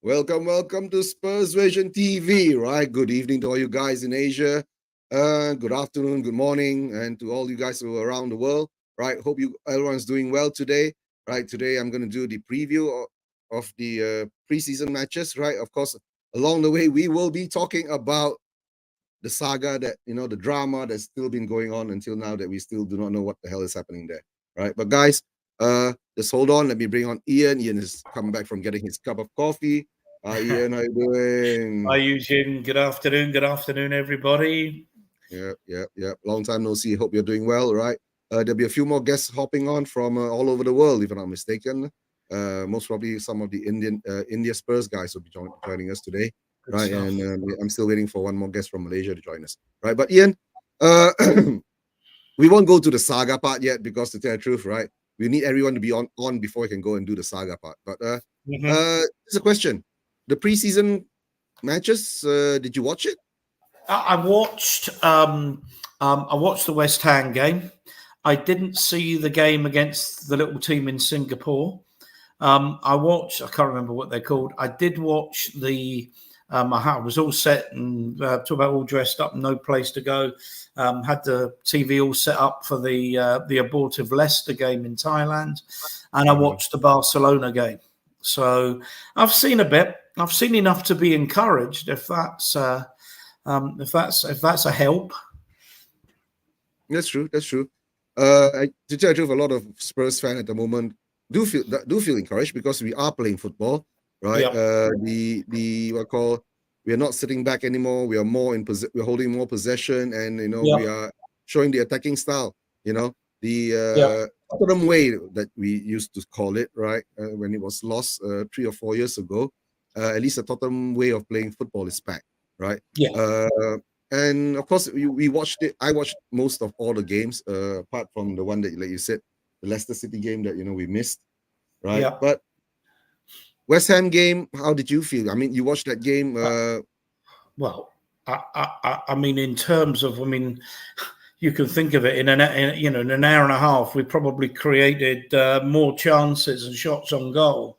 Welcome to Spurs Vision TV, right? Good evening to all you guys in Asia. Good afternoon, good morning, and to all you guys who are around the world, right? Hope everyone's doing well today, right? Today I'm going to do the preview of the preseason matches, right? Of course, along the way, we will be talking about the saga the drama that's still been going on until now that we still do not know what the hell is happening there, right? But guys, just hold on. Let me bring on Ian. Ian is coming back from getting his cup of coffee. Ian, how you doing? Hi, Eugene. Good afternoon, everybody. Yeah. Long time no see. Hope you're doing well, right? There'll be a few more guests hopping on from all over the world, if I'm not mistaken. Most probably some of the India Spurs guys will be joining us today, Good right? stuff. And I'm still waiting for one more guest from Malaysia to join us, right? But Ian, uh, we won't go to the saga part yet because to tell the truth, right? We need everyone to be on before we can go and do the saga part. But here's a question: the preseason matches, did you watch it? I watched. I watched the West Ham game. I didn't see the game against the little team in Singapore. I watched. I can't remember what they're called. I did watch the. I was all set and talk about all dressed up, no place to go. Had the TV all set up for the abortive Leicester game in Thailand, and I watched the Barcelona game. So I've seen a bit. I've seen enough to be encouraged. If that's a help. That's true. To tell the truth, a lot of Spurs fans at the moment do feel encouraged because we are playing football, right? Yeah. The what call we are not sitting back anymore. We are more we're holding more possession, and Yeah. we are showing the attacking style. Yeah. The Tottenham way that we used to call it, right? When it was lost 3 or 4 years ago, at least the Tottenham way of playing football is back, right? Yeah. And of course, we watched it. I watched most of all the games, apart from the one that, like you said, the Leicester City game that we missed, right? Yeah. But West Ham game, how did you feel? I mean, you watched that game. Well, I mean, in terms of, you can think of it in an hour and a half, we probably created more chances and shots on goal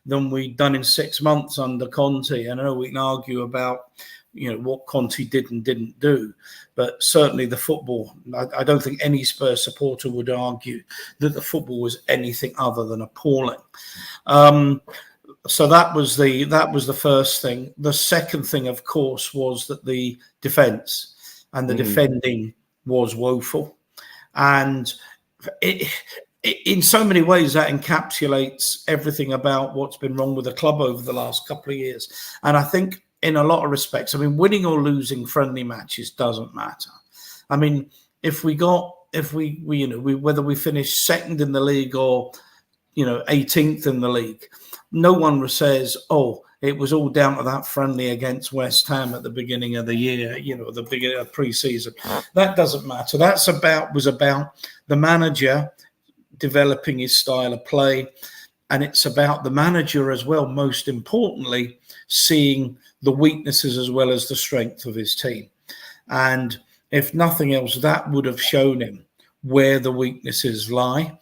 than we'd done in 6 months under Conte. And I know we can argue about what Conte did and didn't do, but certainly the football. I don't think any Spurs supporter would argue that the football was anything other than appalling. So that was the first thing. The second thing, of course, was that the defence and the defending was woeful, and in so many ways that encapsulates everything about what's been wrong with the club over the last couple of years. And I think in a lot of respects, winning or losing friendly matches doesn't matter. If we whether we finish second in the league or 18th in the league, no one says, oh, it was all down to that friendly against West Ham at the beginning of the year, the beginning of pre-season. That doesn't matter. Was about the manager developing his style of play, and it's about the manager as well, most importantly, seeing the weaknesses as well as the strength of his team. And if nothing else, that would have shown him where the weaknesses lie.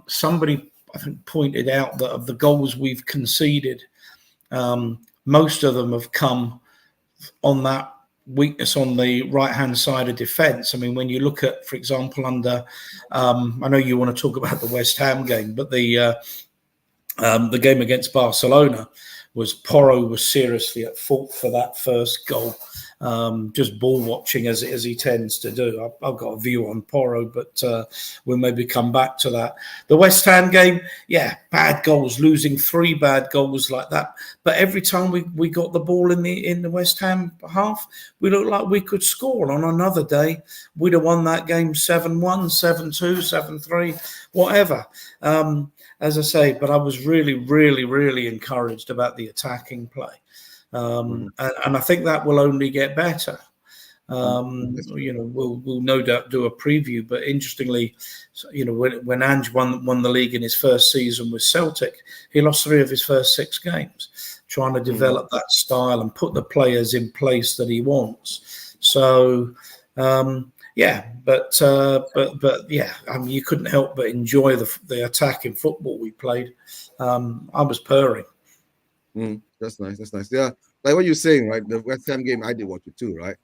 Somebody, I think, pointed out that of the goals we've conceded, most of them have come on that weakness on the right-hand side of defence. When you look at, for example, under, I know you want to talk about the West Ham game, but the game against Barcelona Porro was seriously at fault for that first goal. Just ball watching as he tends to do. I've got a view on Porro, but we'll maybe come back to that. The West Ham game, yeah, bad goals, losing 3 bad goals like that. But every time we got the ball in the West Ham half, we looked like we could score. On another day, we'd have won that game 7-1, 7-2, 7-3, whatever. As I say, but I was really, really, really encouraged about the attacking play. And I think that will only get better. We'll no doubt do a preview, but interestingly, when Ange won the league in his first season with Celtic, he lost 3 of his first 6 games, trying to develop that style and put the players in place that he wants. So, yeah, but yeah, you couldn't help but enjoy the attacking football we played. I was purring. That's nice. That's nice. Yeah, like what you're saying, right? The West Ham game, I did watch it too, right?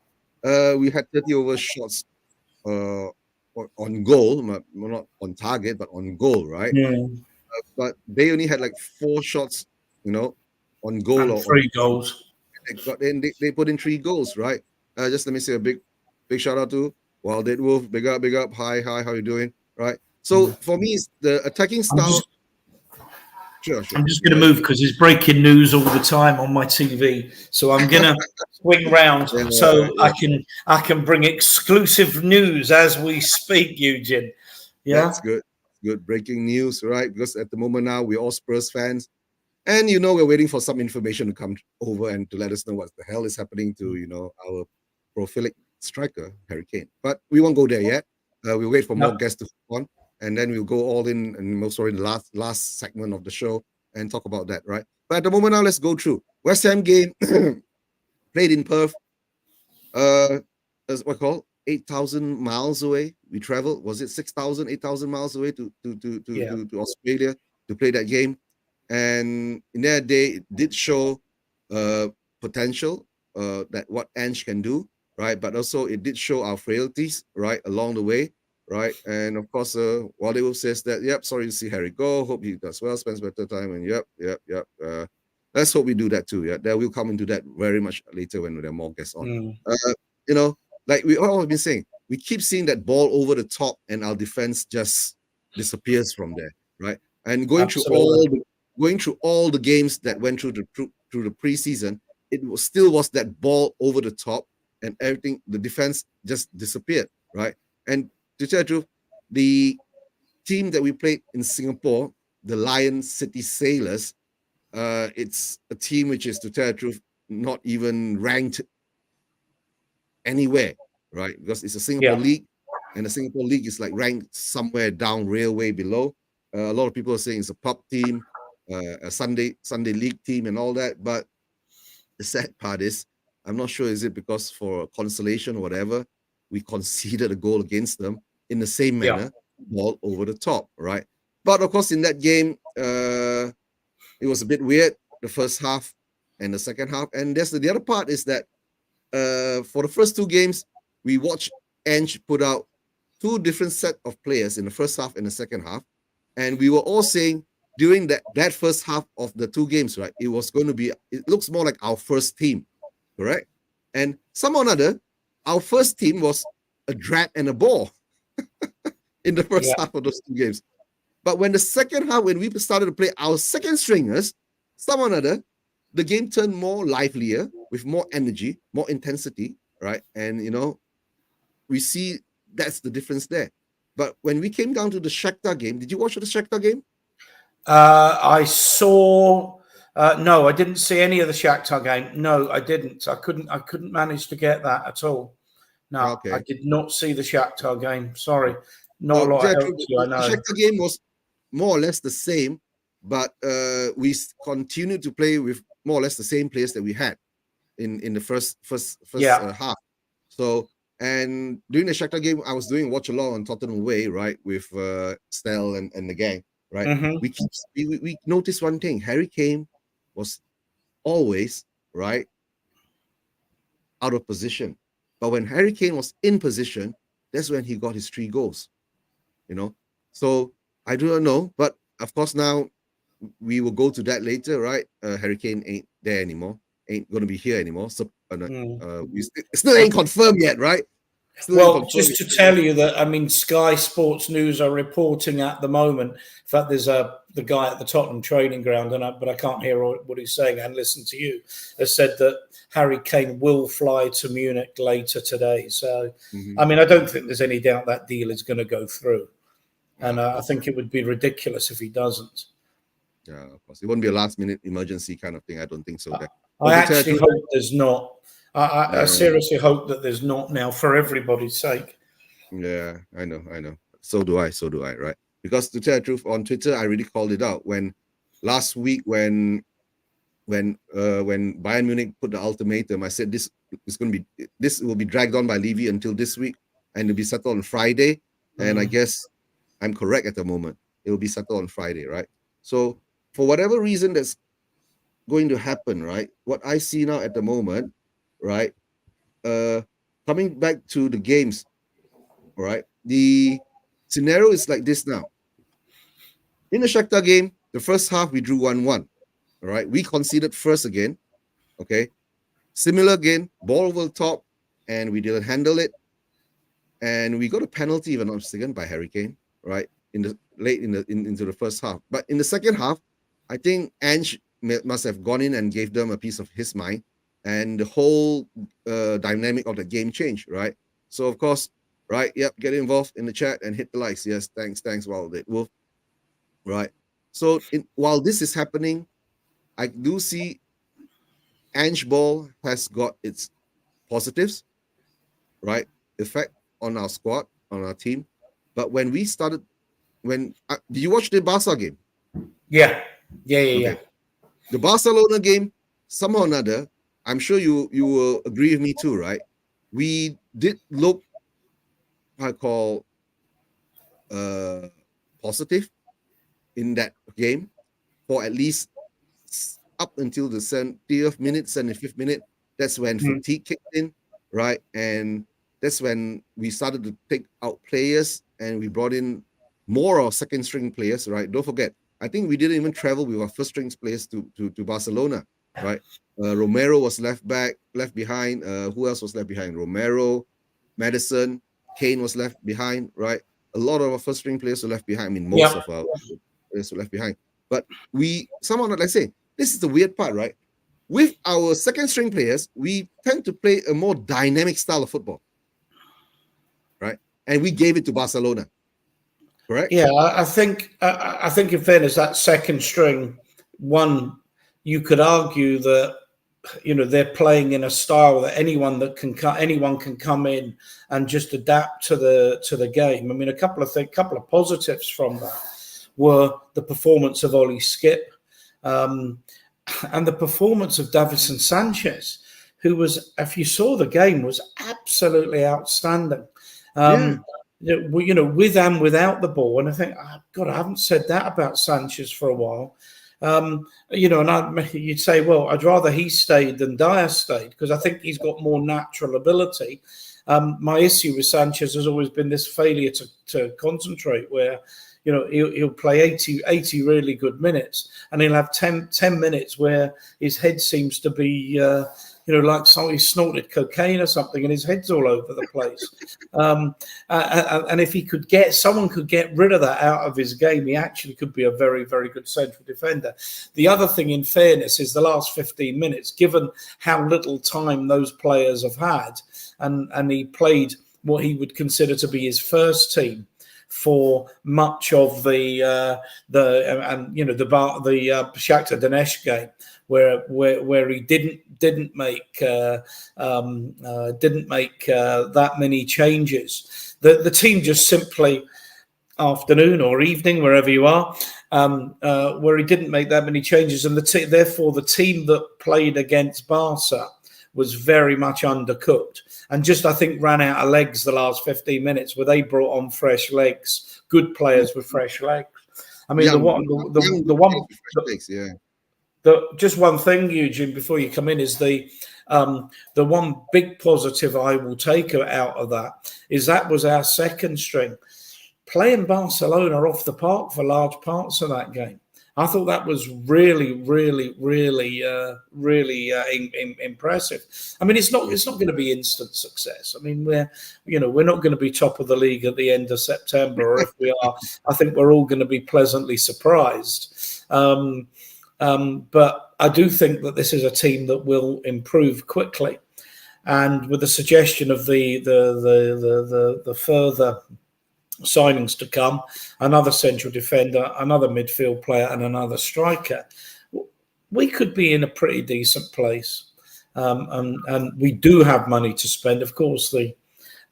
We had 30 over shots on goal, not on target, but on goal, right? Mm. But they only had like 4 shots, you know, on goal And or on 3 goals. they got in. They put in 3 goals, right? Just let me say a big shout out to Wild Dead Wolf. Big up. Hi, how you doing? Right. So Mm. for me, it's the attacking I'm style. just Sure. I'm just Go going to ahead. move because there's breaking news all the time on my TV. So I'm going to swing round Yeah, so yeah. I can bring exclusive news as we speak, Eugene. Yeah. That's good. Good breaking news, right? Because at the moment now we're all Spurs fans, and we're waiting for some information to come over and to let us know what the hell is happening to our prolific striker Harry Kane. But we won't go there yet. We'll wait for more No, guests to come on, and then we'll go all in and most sorry the last segment of the show and talk about that, right? But at the moment now, let's go through West Ham game played in Perth. As what called 8,000 miles away. We traveled. Was it 6,000, 8,000 miles away yeah, to Australia to play that game? And in that day, it did show uh, potential that what Ange can do, right? But also it did show our frailties, right, along the way, right? And of course, Wally says that, yep, sorry to see Harry go. Hope he does well, spends better time, and yep. Let's hope we do that too. Yeah, that will come into that very much later when there are more guests on. mm, Uh, like we all have been saying, we keep seeing that ball over the top, and our defense just disappears from there, right? And absolutely. going through all the games that went through the preseason, still was that ball over the top, and everything. The defense just disappeared, right? And to tell the truth, the team that we played in Singapore, the Lion City Sailors, it's a team which is, to tell the truth, not even ranked anywhere, right? Because it's a Singapore Yeah. league, and the Singapore league is like ranked somewhere down railway below. A lot of people are saying it's a pub team, a Sunday league team, and all that. But the sad part is, I'm not sure is it because for consolation or whatever, we conceded a goal against them in the same Yeah. manner, ball over the top, right? But of course, in that game, it was a bit weird the first half and the second half. And that's the other part is that for the first 2 games, we watched Ange put out 2 different set of players in the first half and the second half, and we were all saying during that first half of the 2 games, right, it was going to be. It looks more like our first team, correct? And somehow or another, our first team was a drag and a ball in the first Yeah. half of those 2 games. But when the second half, when we started to play our second stringers, somehow or another, the game turned more livelier with more energy, more intensity, right? And we see that's the difference there. But when we came down to the Shakhtar game, did you watch the Shakhtar game? I saw. No, I didn't see any of the Shakhtar game. No, I didn't. I couldn't manage to get that at all. No, I Okay. did not see the Shakhtar game. Sorry, not a So lot yeah, true. helps you. I The know. Shakhtar game was more or less the same, but we continued to play with more or less the same players that we had in the first Yeah. half. So, and during the Shakhtar game, I was doing watch along on Tottenham Way, right, with Stel and the gang, right. Hmm. We noticed one thing: Harry Kane was always right out of position, but when Harry Kane was in position, that's when he got his 3 goals. You know, so I do not know, but of course now we will go to that later, right? Harry Kane ain't there anymore, ain't gonna be here anymore. So Mm. it still ain't confirmed yet, right? Still ain't Well, confirmed just yet. to tell you that, I mean, Sky Sports News are reporting at the moment. In fact, there's the guy at the Tottenham training ground, but I can't hear what he's saying and listen to you. Has said that Harry Kane will fly to Munich later today. So, Mhm, I mean, I don't mhm. think there's any doubt that deal is going to go through, and Of I course, think it would be ridiculous if he doesn't. yeah, of course. It won't be a last minute emergency kind of thing. I don't think so. There, I but to tell the actually truth, hope there's not. I yeah, seriously hope that there's not now, for everybody's sake. yeah, I know. So do I, right? Because to tell the truth, on Twitter, I really called it out when last week when Bayern Munich put the ultimatum. I said this will be dragged on by Levy until this week, and it'll be settled on Friday. And I Mm. guess I'm correct at the moment. It will be settled on Friday, right? So for whatever reason, going to happen, right? What I see now at the moment, right? Coming back to the games, right? The scenario is like this now. In the Shakhtar game, the first half we drew 1-1. All right. We conceded first again. Okay. Similar again, ball over the top, and we didn't handle it. And we got a penalty, if I'm not mistaken, by Harry Kane, right? In the late into the first half. But in the second half, I think Ange must have gone in and gave them a piece of his mind, and the whole dynamic of the game changed, right? So of course, right, yep, get involved in the chat and hit the likes. Yes, thanks, Wolf. Right. So while this is happening, I do see Ange Ball has got its positives, right? Effect on our squad, on our team. But when we started, did you watch the Barca game? Yeah. The Barcelona game, somehow or another, I'm sure you will agree with me too, right? We did look, I call, positive in that game for at least up until the 70th minute, 75th minute. That's when fatigue kicked in, right? And that's when we started to take out players and we brought in more of second string players, right? Don't forget, I think we didn't even travel with our first string players to Barcelona, right? Romero was left behind. Who else was left behind? Romero, Madison, Kane was left behind, right? A lot of our first string players were left behind. I mean, most of our players were left behind. But somehow, like I say, this is the weird part, right? With our second string players, we tend to play a more dynamic style of football, right? And we gave it to Barcelona, correct? Yeah, I think in fairness, that second string one, you could argue that they're playing in a style that anyone can come in and just adapt to the game. I mean, a couple of positives from that were the performance of Ollie Skip. And the performance of Davinson Sanchez, who was, if you saw the game, was absolutely outstanding. With and without the ball. And I think, oh, God, I haven't said that about Sanchez for a while. And you'd say, well, I'd rather he stayed than Dyer stayed because I think he's got more natural ability. My issue with Sanchez has always been this failure to concentrate, where he'll play 80 really good minutes, and he'll have 10 minutes where his head seems to be, like somebody snorted cocaine or something, and his head's all over the place. And if someone could get rid of that out of his game, he actually could be a very, very good central defender. The other thing, in fairness, is the last 15 minutes, given how little time those players have had, and he played what he would consider to be his first team for much of the Shakhtar Donetsk game, where he didn't make that many changes. The team just simply, afternoon or evening, wherever you are, where he didn't make that many changes, and therefore the team that played against Barca was very much undercooked, and just, I think, ran out of legs the last 15 minutes, where they brought on fresh legs, good players with fresh legs. I mean, just one thing, Eugene, before you come in, is the one big positive I will take out of that was our second string playing Barcelona off the park for large parts of that game. I thought that was really, really, really, really impressive. I mean, it's not going to be instant success. I mean, we're not going to be top of the league at the end of September, or if we are, I think we're all going to be pleasantly surprised. But I do think that this is a team that will improve quickly, and with the suggestion of the further signings to come, another central defender, another midfield player, and another striker, we could be in a pretty decent place. And we do have money to spend. Of course, the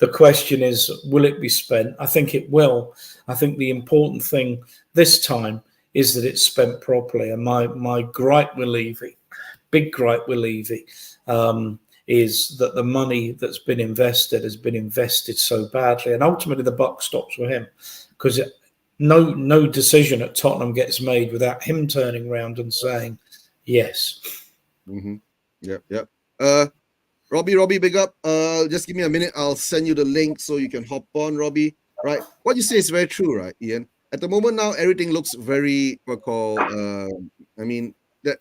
question is, will it be spent? I think it will. I think the important thing this time is that it's spent properly. And my gripe with Levy, big gripe with Levy, is that the money that's been invested has been invested so badly, and ultimately the buck stops with him, because no decision at Tottenham gets made without him turning around and saying, Yes. Mm-hmm. Yep, yep. Robbie, big up. Just give me a minute. I'll send you the link so you can hop on, Robbie. Right. What you say is very true, right, Ian? At the moment now, everything looks very what call. I mean, that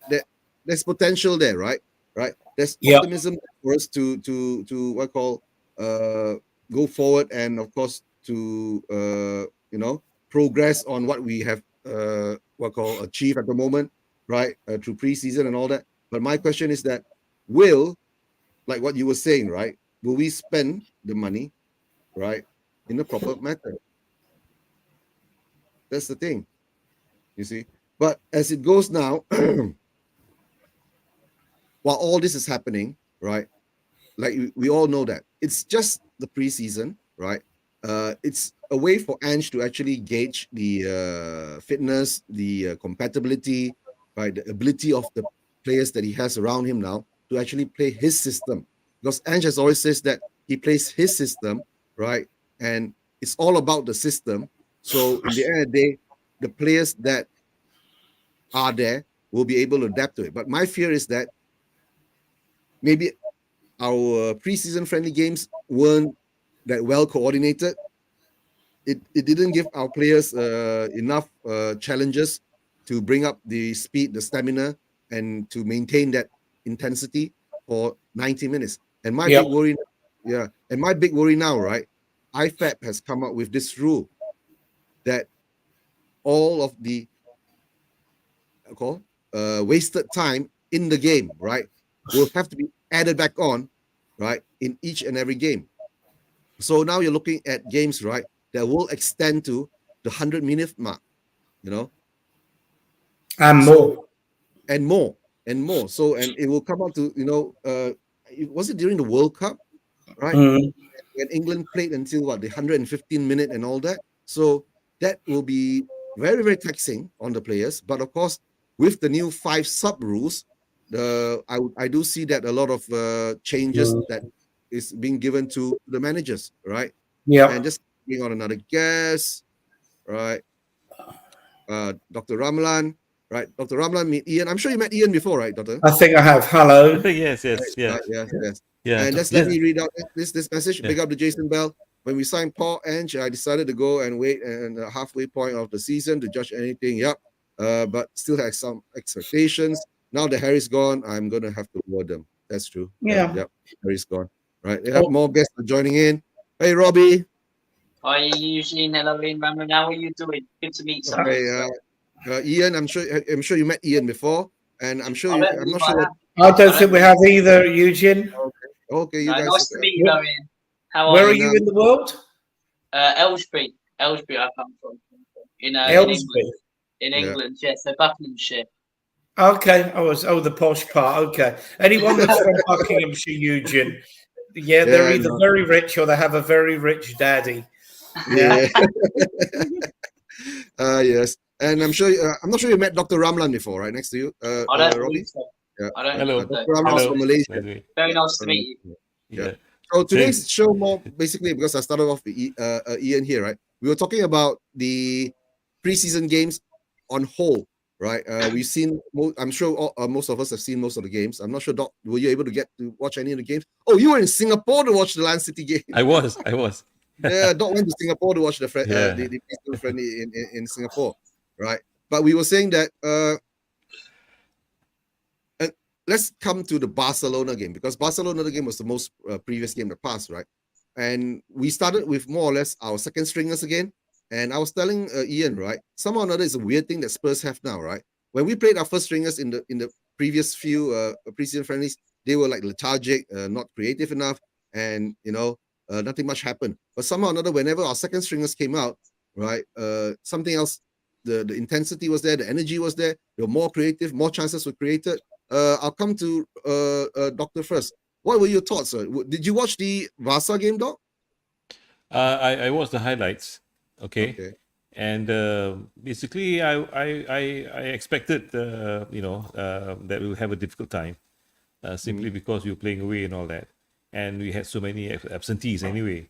there's potential there, right? Right. There's Yep. optimism for us to what call go forward, and of course to progress on what we have what call achieve at the moment, right? Through preseason and all that. But my question is that will, like what you were saying, right? Will we spend the money, right, in the proper method? That's the thing, you see. But as it goes now, while all this is happening, right? Like we all know that it's just the preseason, right? It's a way for Ange to actually gauge the fitness, the compatibility, right, the ability of the players that he has around him now to actually play his system. Because Ange has always says that he plays his system, right, and it's all about the system. So in the end of the day, the players that are there will be able to adapt to it. But my fear is that maybe our preseason friendly games weren't that well coordinated. It didn't give our players enough challenges to bring up the speed, the stamina, and to maintain that intensity for 90 minutes. And my Yep. big worry, yeah, and my big worry now, right? IFAB has come up with this rule that all of the wasted time in the game, right, will have to be added back on, right, in each and every game. So now you're looking at games, right, that will extend to the 100-minute mark, you know. And So more. and more and more. So and it will come up to was it during the World Cup, right? Mm. When England played until what, the 115-minute and all that. So that will be very very taxing on the players. But of course, with the new 5 sub rules, I do see that a lot of changes Mm. that is being given to the managers, right? And Yep. just bring on another guest, right? Dr. Ramlan, right? Dr. Ramlan, meet Ian. I'm sure you met Ian before, right, Doctor? I think I have. Hello. Yes, Right, yes, yeah, right, yes, yes. yeah, And just let just me read out this message. yeah. Big up to Jason Bell. When we signed Paul Ange, I decided to go and wait and the halfway point of the season to judge anything. Yep. But still had some expectations. Now that Harry's gone, I'm gonna have to lower them. That's true. Yep, Yeah. yep. Harry's gone. Right. They have Oh, more guests joining in. Hey Robbie. Hi, Eugene. Hello, Ian Ramon. How are you doing? Good to meet some of Okay, you. Ian. I'm sure you met Ian before, and I don't I'm believe not I sure what. have. I I don't don't think we believe. have either, Eugene. Okay, you No, guys. nice to meet you, Where, though, Ian. How are where are you? And you in the world? Ellsbury. Ellsbury, I come from. In England. Aylesbury. In yeah. England, yes. So Buckinghamshire. Okay. The posh part. Okay. Anyone that's from Buckinghamshire, Eugene, yeah, they're Yeah, either no, very rich or they have a very rich daddy. Yeah. yeah. Yes. And I'm not sure you met Dr. Ramlan before, right? Next to you, I don't believe Robbie. so. Yeah. I don't believe Hello, so. Dr. Ramlan's hello. from Hello. By Malaysia. the way, Very Yeah. nice to meet you. Yeah. yeah. So Same. today's show more basically because I started off with Ian here, right? We were talking about the preseason games on whole, right? We've seen. I'm sure most of us have seen most of the games. I'm not sure, Doc. Were you able to get to watch any of the games? Oh, you were in Singapore to watch the Land City game. I was. Yeah, Doc went to Singapore to watch Yeah. the preseason friendly in Singapore, right? But we were saying that and let's come to the Barcelona game because Barcelona game was the most previous game that passed, right? And we started with more or less our second stringers again. And I was telling Ian, right? Somehow or another is a weird thing that Spurs have now, right? When we played our first stringers in the previous few preseason friendlies, they were like lethargic, not creative enough, and nothing much happened. But somehow or another, whenever our second stringers came out, right, something else, the intensity was there, the energy was there, they were more creative, more chances were created. I'll come to Doctor first. What were your thoughts, sir? Did you watch the Vasa game, Doc? I watched the highlights. Okay. Okay. And basically, I expected, that we will have a difficult time, simply because we were playing away and all that, and we had so many absentees anyway.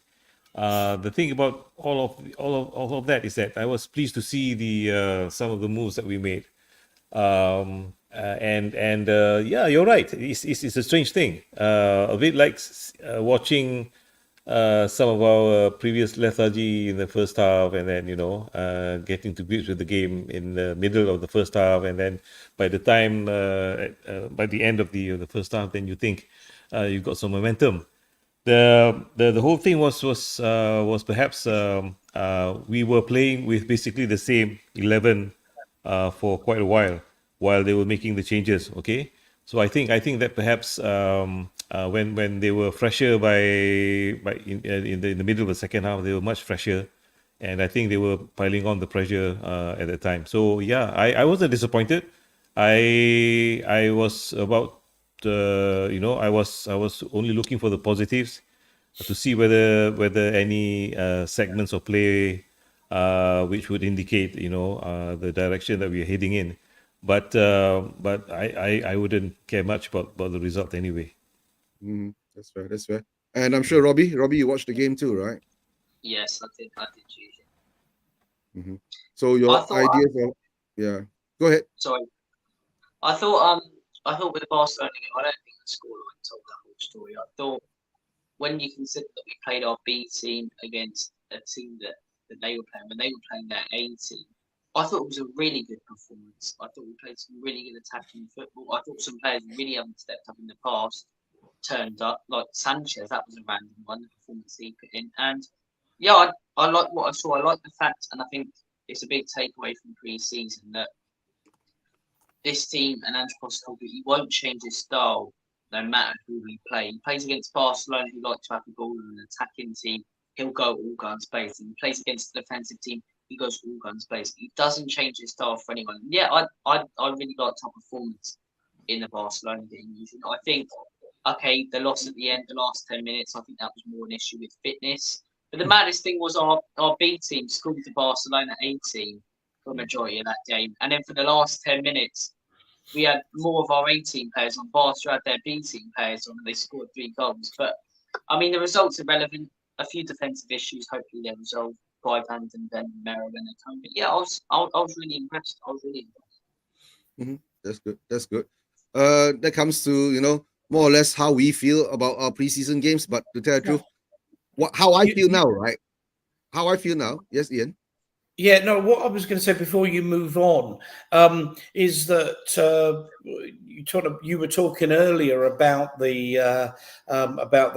The thing about all of that is that I was pleased to see the some of the moves that we made. Yeah, you're right. It's a strange thing. A bit like watching some of our previous lethargy in the first half, and then getting to grips with the game in the middle of the first half, and then by the time by the end of the first half, then you think you've got some momentum. The whole thing was perhaps we were playing with basically the same 11 for quite a while they were making the changes. Okay, so I think that perhaps when they were fresher in the middle of the second half, they were much fresher, and I think they were piling on the pressure at that time. So yeah, I wasn't disappointed. I was about I was only looking for the positives to see whether any segments of play which would indicate the direction that we're heading in, but I wouldn't care much about the result anyway. That's fair. That's fair. And I'm sure Robbie, you watched the game too, right? Yes, I did choose it. So I your thought, idea for go ahead. sorry, I thought with the Barcelona game, I don't think the scoreline told that whole story. I thought when you consider that we played our B team against a team that they were playing, when they were playing their A team, I thought it was a really good performance. I thought we played some really good attacking football. I thought some players really haven't stepped up in the past, turned up. Like Sanchez, that was a random one, the performance he put in. And yeah, I like what I saw. I like the fact, and I think it's a big takeaway from pre-season that this team and Ange Postecoglou, he won't change his style no matter who we play. He plays against Barcelona, who like to have the ball in an attacking team. He'll go all guns blazing. He plays against the defensive team. He goes all guns blazing. He doesn't change his style for anyone. Yeah, I really liked our performance in the Barcelona game. I think, okay, the loss at the end, the last 10 minutes, I think that was more an issue with fitness. But the maddest thing was our B team scored the Barcelona A team for the majority of that game. And then for the last 10 minutes, we had more of our A team players on. Barca had their B team players on, and they scored 3 goals. But, I mean, the results are relevant. A few defensive issues, hopefully they're resolved by Van den Ven, Merrill, and Atone. But yeah, I was really impressed. That's good. That's good. That comes to more or less how we feel about our preseason games. But to tell the truth, how I feel now, right? How I feel now. Yes, Ian. Yeah, no, what I was going to say before you move on is that you were talking earlier about the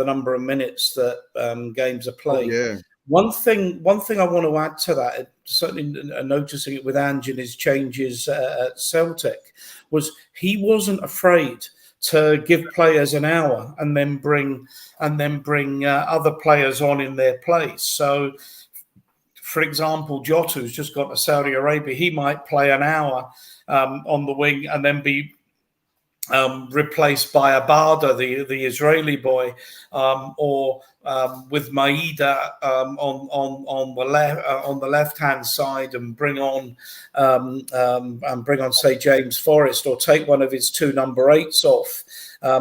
number of minutes that games are played. Oh, yeah. One thing I want to add to that, certainly noticing it with Ange and his changes at Celtic, was he wasn't afraid to give players an hour and then bring other players on in their place. So, for example, Jota, who's just gone to Saudi Arabia, he might play an hour on the wing and then be replaced by Abada, the Israeli boy, or with Maida on the left hand side, and bring on say James Forrest, or take one of his 2 number 8s off,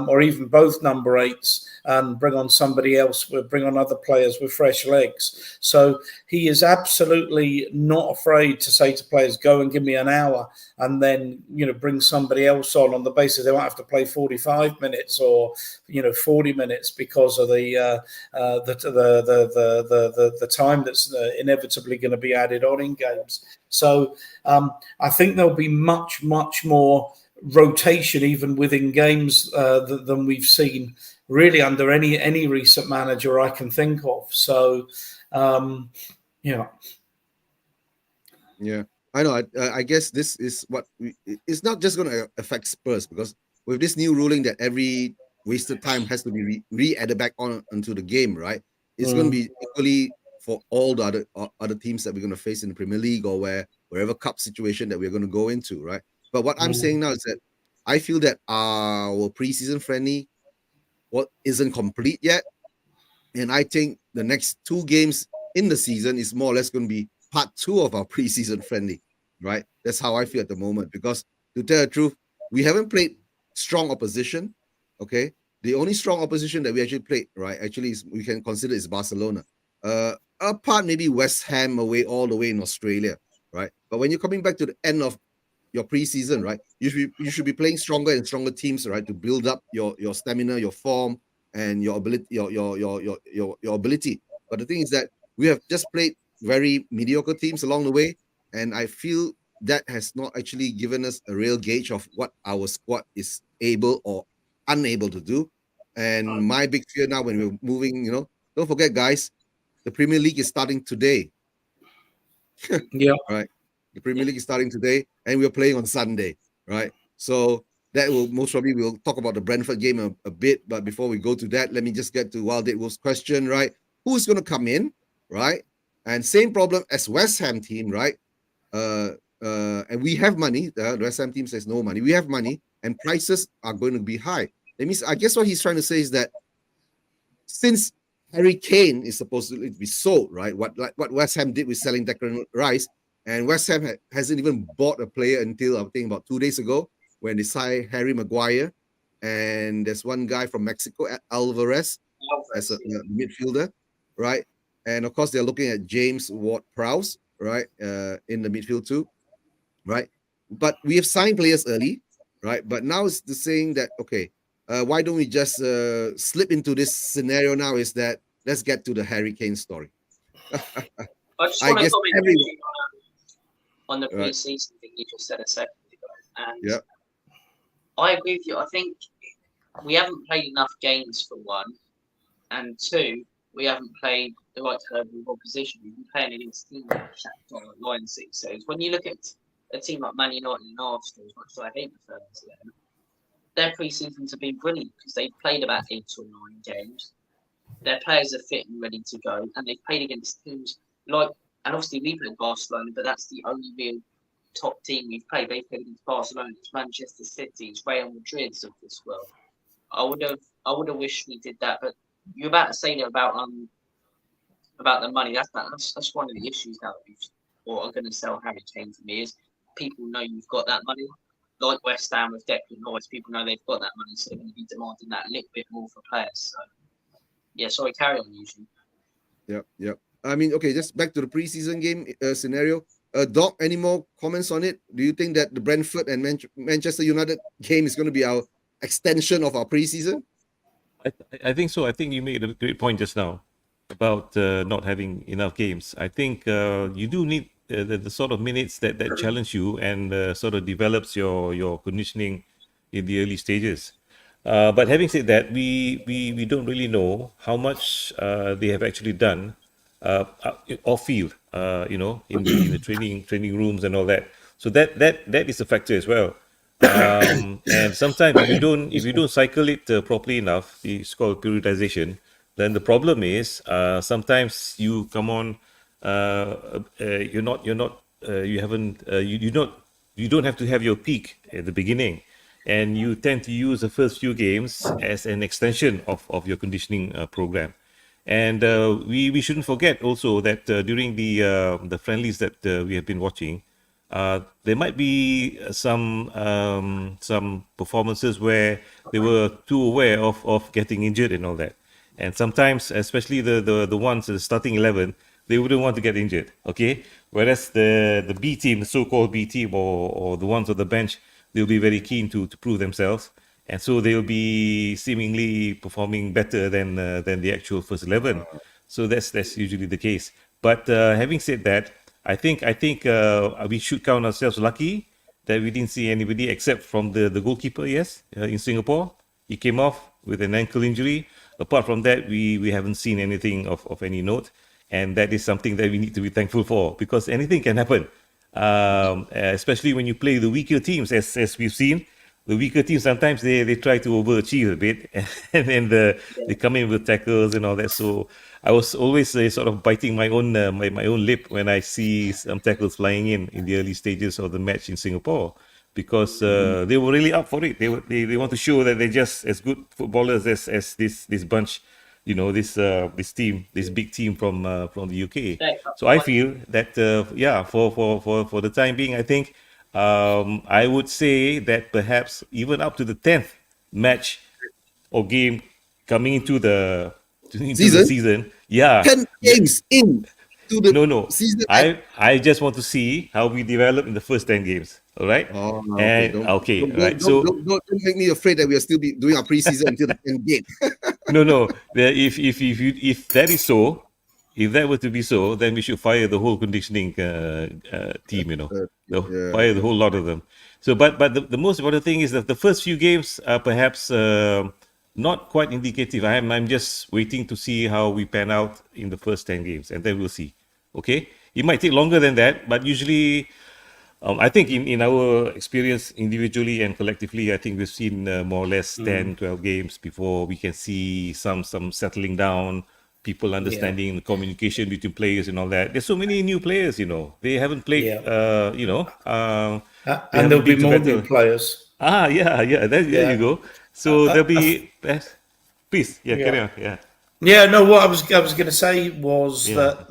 or even both number 8s, and bring on somebody else, bring on other players with fresh legs. So he is absolutely not afraid to say to players, go and give me an hour, and then bring somebody else on the basis they won't have to play 45 minutes or 40 minutes because of the time that's inevitably going to be added on in games. So I think there'll be much more rotation even within games than we've seen really under any recent manager I can think of. So Yeah, I know. I guess this is what it's not just going to affect Spurs, because with this new ruling that every wasted time has to be re-added back onto the game, right? It's going to be equally for all the other teams that we're going to face in the Premier League or wherever cup situation that we're going to go into, right? But what I'm saying now is that I feel that our preseason friendly isn't complete yet, and I think the next 2 games in the season is more or less going to be part 2 of our preseason friendly, right? That's how I feel at the moment, because to tell the truth, we haven't played strong opposition. Okay, the only strong opposition that we actually played, right, actually we can consider is Barcelona. Apart maybe West Ham away all the way in Australia, right? But when you're coming back to the end of your preseason, right? You should be playing stronger and stronger teams, right, to build up your stamina, your form, and your ability, your ability. But the thing is that we have just played very mediocre teams along the way, and I feel that has not actually given us a real gauge of what our squad is able or unable to do. And my big fear now when we're moving, don't forget, guys, the Premier League is starting today. Yeah. Right? The Premier League is starting today, and we're playing on Sunday, right? So that will most probably we'll talk about the Brentford game a bit, but before we go to that, let me just get to Wild Dead Wolves' question, right? Who's going to come in, right? And same problem as West Ham team, right? And we have money. The West Ham team says no money. We have money, and prices are going to be high. That means, I guess what he's trying to say is that since Harry Kane is supposed to be sold, right? What West Ham did with selling Declan Rice, and West Ham hasn't even bought a player until I think about 2 days ago when they signed Harry Maguire, and there's one guy from Mexico, Alvarez, as a midfielder, right? And of course they're looking at James Ward-Prowse, right, in the midfield too, right? But we have signed players early, right? But now it's the saying that okay, why don't we just slip into this scenario now? Is that let's get to the Harry Kane story. I just I want to guess comment everyone, on the right? pre-season thing you just said a second ago, and Yeah, I agree with you. I think we haven't played enough games for one, and two, we haven't played the right level of opposition. We've been playing against teams like Shakhtar, Leipzig. So when you look at a team like Man United and Arsenal, as much as I hate referring to them, their pre-seasons have been brilliant because they've played about 8 or 9 games. Their players are fit and ready to go, and they've played against teams like, and obviously we played Barcelona, but that's the only real top team we've played. They played against Barcelona, it's Manchester City, it's Real Madrid's of this world. I would have wished we did that, but you're about to say that about the money. That's one of the issues now that we've or are going to sell Harry Kane to me is people know you've got that money. Like West Ham with Declan Rice, people know they've got that money, so they're going to be demanding that a little bit more for players. So yeah, sorry, carry on, usually. yeah. I mean, okay, just back to the preseason game scenario. Doc, any more comments on it? Do you think that the Brentford and Manchester United game is going to be our extension of our preseason? I think so. I think you made a great point just now about not having enough games. I think you do need the sort of minutes that challenge you and sort of develops your conditioning in the early stages. But having said that, we don't really know how much they have actually done off field, in the training rooms and all that. So that is a factor as well. And sometimes if you don't cycle it properly enough, it's called periodization. Then the problem is sometimes you come on, you haven't you don't have to have your peak at the beginning, and you tend to use the first few games as an extension of your conditioning program. And we shouldn't forget also that during the friendlies that we have been watching, there might be some performances where they were too aware of getting injured and all that. And sometimes, especially the ones in the starting 11, they wouldn't want to get injured. Okay, whereas the B team, the so-called B team, or the ones on the bench, they'll be very keen to prove themselves, and so they'll be seemingly performing better than the actual first 11. So that's usually the case. But having said that, I think we should count ourselves lucky that we didn't see anybody except from the goalkeeper. Yes, in Singapore, he came off with an ankle injury. Apart from that, we haven't seen anything of any note, and that is something that we need to be thankful for, because anything can happen, especially when you play the weaker teams, as we've seen. The weaker teams sometimes they try to overachieve a bit, and then they come in with tackles and all that. So I was always sort of biting my own my own lip when I see some tackles flying in the early stages of the match in Singapore, because they were really up for it. They want to show that they're just as good footballers as this bunch, this team, this big team from the UK. So I feel that for the time being, I think I would say that perhaps even up to the 10th match or game coming into the season, yeah, 10 games in to the no, season. I just want to see how we develop in the first 10 games. All right. Oh, okay. And okay, right. So Don't make me afraid that we'll still be doing our preseason until the end game. no. If that is so, if that were to be so, then we should fire the whole conditioning team. Fire the whole lot of them. So, but the most important thing is that the first few games are perhaps not quite indicative. I'm just waiting to see how we pan out in the first 10 games, and then we'll see. Okay, it might take longer than that, but usually. I think in our experience individually and collectively, I think we've seen more or less 10, 12 games before we can see some settling down, people understanding the communication between players and all that. There's so many new players, they haven't played, they and haven't there'll be been to more battle. new players. There you go. So there'll be, please, carry on, Yeah, no. What I was going to say was that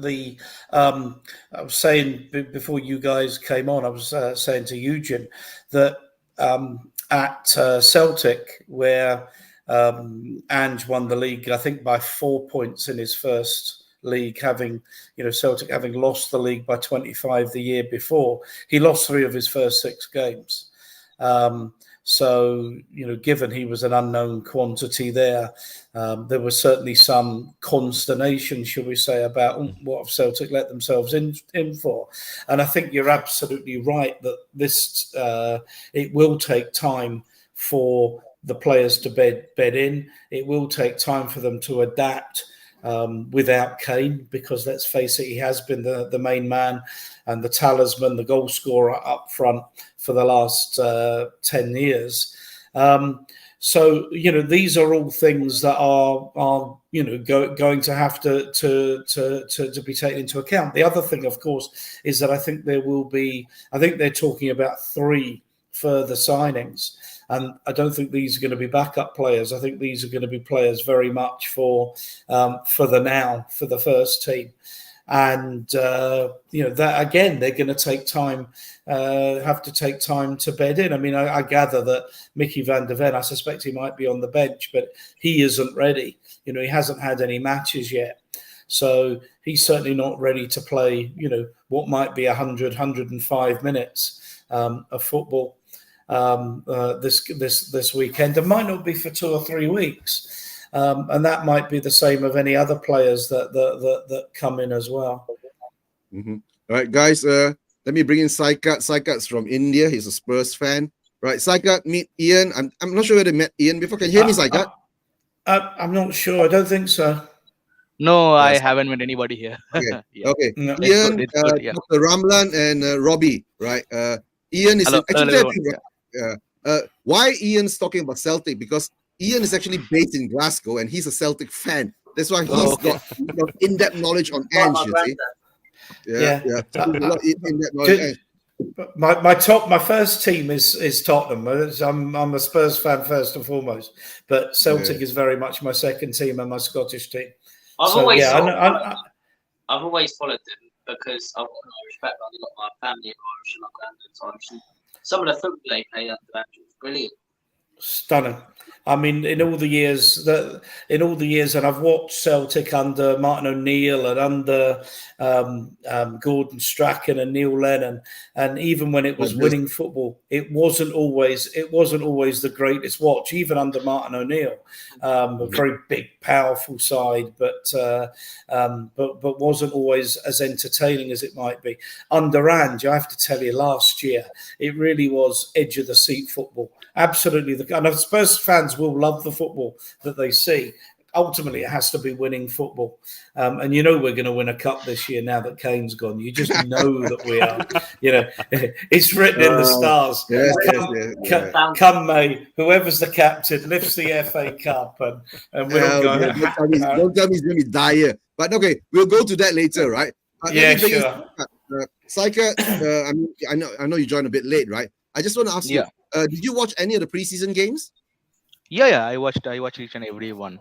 I was saying before you guys came on, I was saying to Eugene that at Celtic, where Ange won the league, I think by 4 points in his first league, having Celtic having lost the league by 25 the year before, he lost 3 of his first 6 games. So, given he was an unknown quantity there was certainly some consternation, shall we say, about what Celtic let themselves in for. And I think you're absolutely right that this it will take time for the players to bed in. It will take time for them to adapt without Kane, because let's face it, he has been the main man and the talisman, the goal scorer up front for the last 10 years. So these are all things that are going to have to be taken into account. The other thing, of course, is that I think they're talking about 3 further signings. And I don't think these are going to be backup players. I think these are going to be players very much for the first team. And that again, they're going to take time, have to take time to bed in. I mean, I gather that Mickey van der Ven, I suspect he might be on the bench, but he isn't ready. He hasn't had any matches yet, so he's certainly not ready to play. What might be 100, 105 minutes of football this weekend, and might not be for 2 or 3 weeks. And that might be the same of any other players that come in as well. Mm-hmm. All right, guys. Let me bring in Saikat. Saikat's from India. He's a Spurs fan. Right, Saikat, meet Ian. I'm not sure whether you met Ian before. Can you hear me, Saikat? I'm not sure. I don't think so. No, I haven't met anybody here. Okay. Yeah. Okay. No. Ian, It's good, yeah. Dr. Ramlan, and Robbie. Right. Ian is Hello, why Ian's talking about Celtic, because Ian is actually based in Glasgow and he's a Celtic fan. That's why he's got in-depth knowledge on Ange, you see. Yeah. In-depth knowledge. My first team is Tottenham. I'm a Spurs fan first and foremost, but Celtic is very much my second team and my Scottish team. I've always followed them because I've got an Irish background. I've got my family Irish and my granddad's Irish. And some of the football they played under Ange was brilliant. Stunning. I mean, in all the years, and I've watched Celtic under Martin O'Neill and under Gordon Strachan and Neil Lennon, and even when it was winning football, it wasn't always the greatest watch. Even under Martin O'Neill, a very big, powerful side, but wasn't always as entertaining as it might be. Under Ange, I have to tell you, last year it really was edge of the seat football. Absolutely, and Spurs fans will love the football that they see. Ultimately, it has to be winning football, and we're going to win a cup this year. Now that Kane's gone, you just know that we are. It's written in the stars. Come May, whoever's the captain lifts the FA Cup, and we'll go. Don't tell me he's going to be dire. But okay, we'll go to that later, right? Sure. Saika, I know you joined a bit late, right? I just want to ask you. Did you watch any of the preseason games? Yeah. I watched each and every one.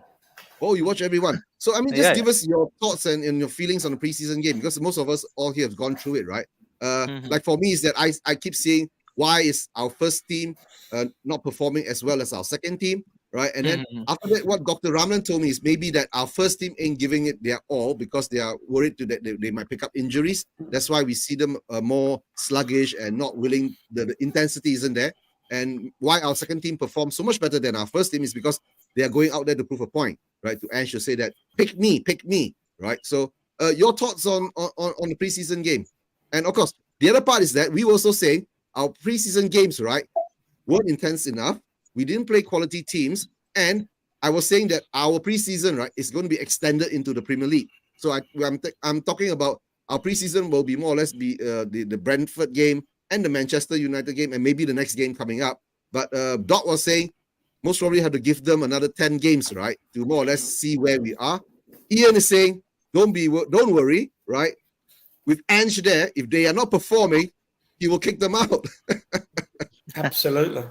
Oh, you watch every one. So give us your thoughts and your feelings on the preseason game, because most of us all here have gone through it, right? Like for me, is that I keep seeing why is our first team not performing as well as our second team. right? And then after that, what Dr. Ramlan told me is maybe that our first team ain't giving it their all because they are worried that they might pick up injuries. That's why we see them more sluggish and not willing. The intensity isn't there. And why our second team performs so much better than our first team is because they are going out there to prove a point, right? To Ange to say that pick me, right? So your thoughts on the preseason game, and of course the other part is that we were also saying our preseason games, right, weren't intense enough. We didn't play quality teams, and I was saying that our preseason, right, is going to be extended into the Premier League. So I'm talking about our preseason will be more or less be the Brentford game and the Manchester United game, and maybe the next game coming up. But Doc was saying most probably have to give them another 10 games, right, to more or less see where we are. Ian is saying, don't worry, right? With Ange there, if they are not performing, he will kick them out. Absolutely.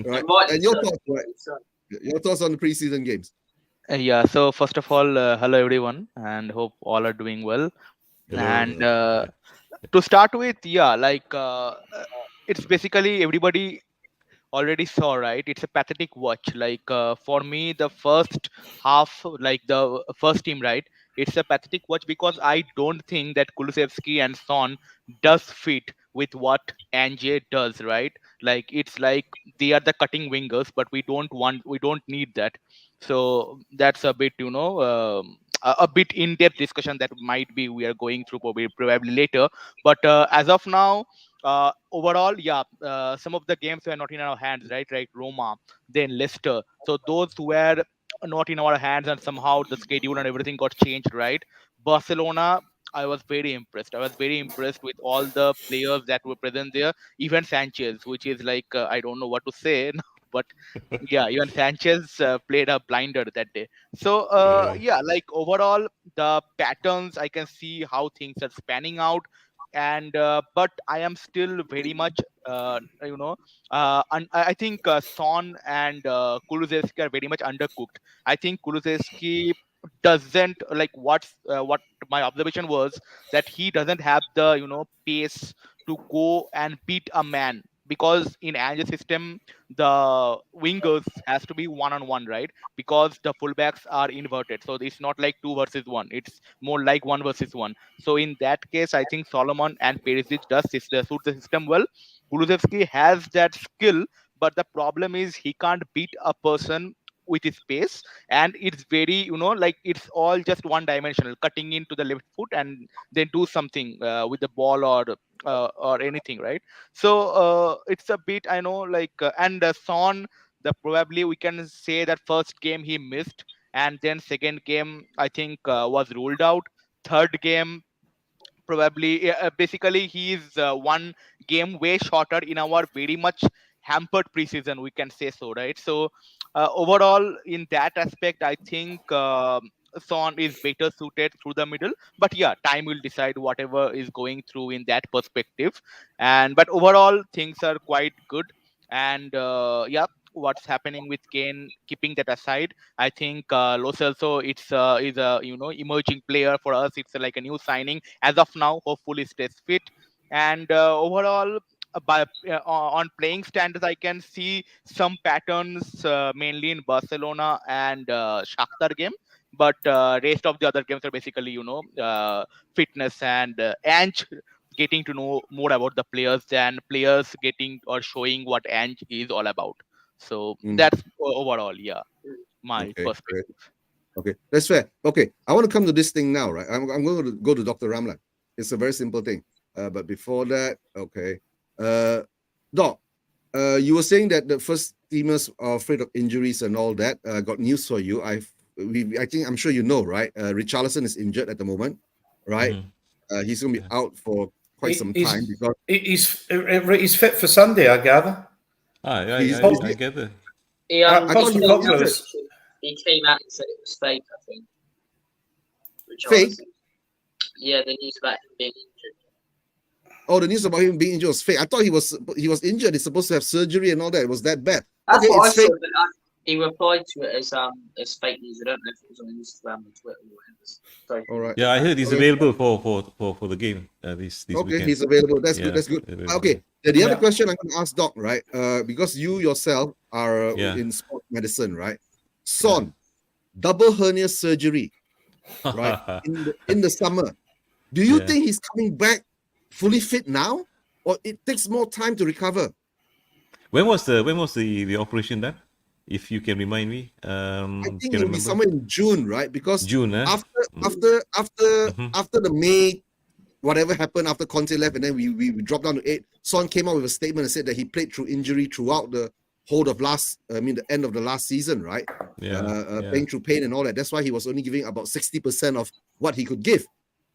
Right. And your thoughts, right? Your thoughts on the preseason games? Yeah. So first of all, hello everyone, and hope all are doing well. Hello. And to start with, yeah, like it's basically everybody already saw, right? It's a pathetic watch. Like for me, the first half, like the first team, right? It's a pathetic watch because I don't think that Kulusevski and Son does fit with what Ange does, right? Like it's like they are the cutting wingers, but we don't need that. So that's a bit, a bit in-depth discussion that might be we are going through probably later. But as of now, overall, yeah, some of the games were not in our hands, right? Like Roma, then Leicester. So those were not in our hands, and somehow the schedule and everything got changed, right? Barcelona, I was very impressed. I was very impressed with all the players that were present there. Even Sanchez, which is like I don't know what to say, but yeah, even Sanchez played a blinder that day. So yeah, like overall, the patterns I can see how things are spanning out, and but I am still very much I think Son and Kulusevski are very much undercooked. I think Kulusevski doesn't like what my observation was that he doesn't have the pace to go and beat a man, because in Ange's system the wingers has to be one on one, right? Because the fullbacks are inverted, so it's not like two versus one, it's more like one versus one. So in that case, I think Solomon and Perisic suit the system well. Kulusevski has that skill, but the problem is he can't beat a person with his pace, and it's very like it's all just one dimensional, cutting into the left foot and then do something with the ball or anything, right? So it's a bit I know like and Son, the probably we can say that first game he missed, and then second game I think was ruled out. Third game probably basically he is one game way shorter in our very much hampered preseason, we can say so, right? So overall in that aspect I think Son is better suited through the middle, but yeah, time will decide whatever is going through in that perspective. And but overall things are quite good. And yeah, what's happening with Kane, keeping that aside, I think Lo Celso is a emerging player for us. It's like a new signing as of now. Hopefully stays fit. And overall, by on playing standards, I can see some patterns mainly in Barcelona and Shakhtar game. But rest of the other games are basically fitness and getting to know more about the players than players getting or showing what Ange is all about. So that's overall, yeah, my Okay, perspective. okay, that's fair. Okay, I want to come to this thing now, right? I'm going to go to Dr. Ramlan. It's a very simple thing. But before that, okay, Doc, you were saying that the first teamers are afraid of injuries and all that. Got news for you. I think I'm sure you know, right? Richarlison is injured at the moment, right? He's going to be out for quite some time because He's fit for Sunday, I gather. I gather. Yeah, I thought he was injured. he came out and said it was fake, I think. Fake? Yeah, the news about him being injured. Oh, the news about him being injured was fake. I thought he was injured. He's supposed to have surgery and all that. It was that bad. That's okay, what it's I fake. saw, but he replied to it as fake news. I don't know if it was on Instagram or Twitter or whatever. Sorry. All right. Yeah, I heard he's available for the game this okay, weekend. he's available. That's good. That's good. Available. Okay. The other question I'm going to ask Doc, right? Because you yourself are in sport medicine, right? Son, double hernia surgery, right? In the summer. Do you Yeah. think he's coming back fully fit now, or it takes more time to recover? When was the operation done? If you can remind me, I if think you can it'll be remember. somewhere in June, right? Because June, eh? after the May, whatever happened after Conte left, and then we dropped down to 8. Son came out with a statement and said that he played through injury throughout the whole of the end of the last season, right? Playing through pain and all that. That's why he was only giving about 60% of what he could give,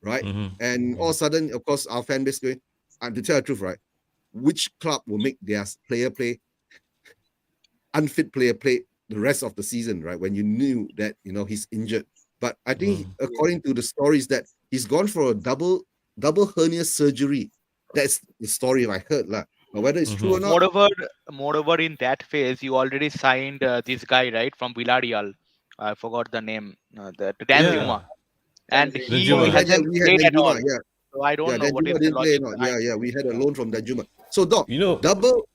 right? And all of a sudden, of course, our fan base going, and to tell the truth, right? Which club will make their unfit player play the rest of the season, right? When you knew that he's injured. But I think according to the stories that he's gone for a double hernia surgery. That's the story I heard, lah. But whether it's true or not, Moreover, in that phase, you already signed this guy, right, from Villarreal. I forgot the name. The Dan Juma, and Danjuma. he Danjuma. hasn't we had played at all. Danjuma, yeah. So I don't know what is Danjuma the didn't play or logic not. behind. Yeah, we had a loan from Danjuma. So, Doc, You know, double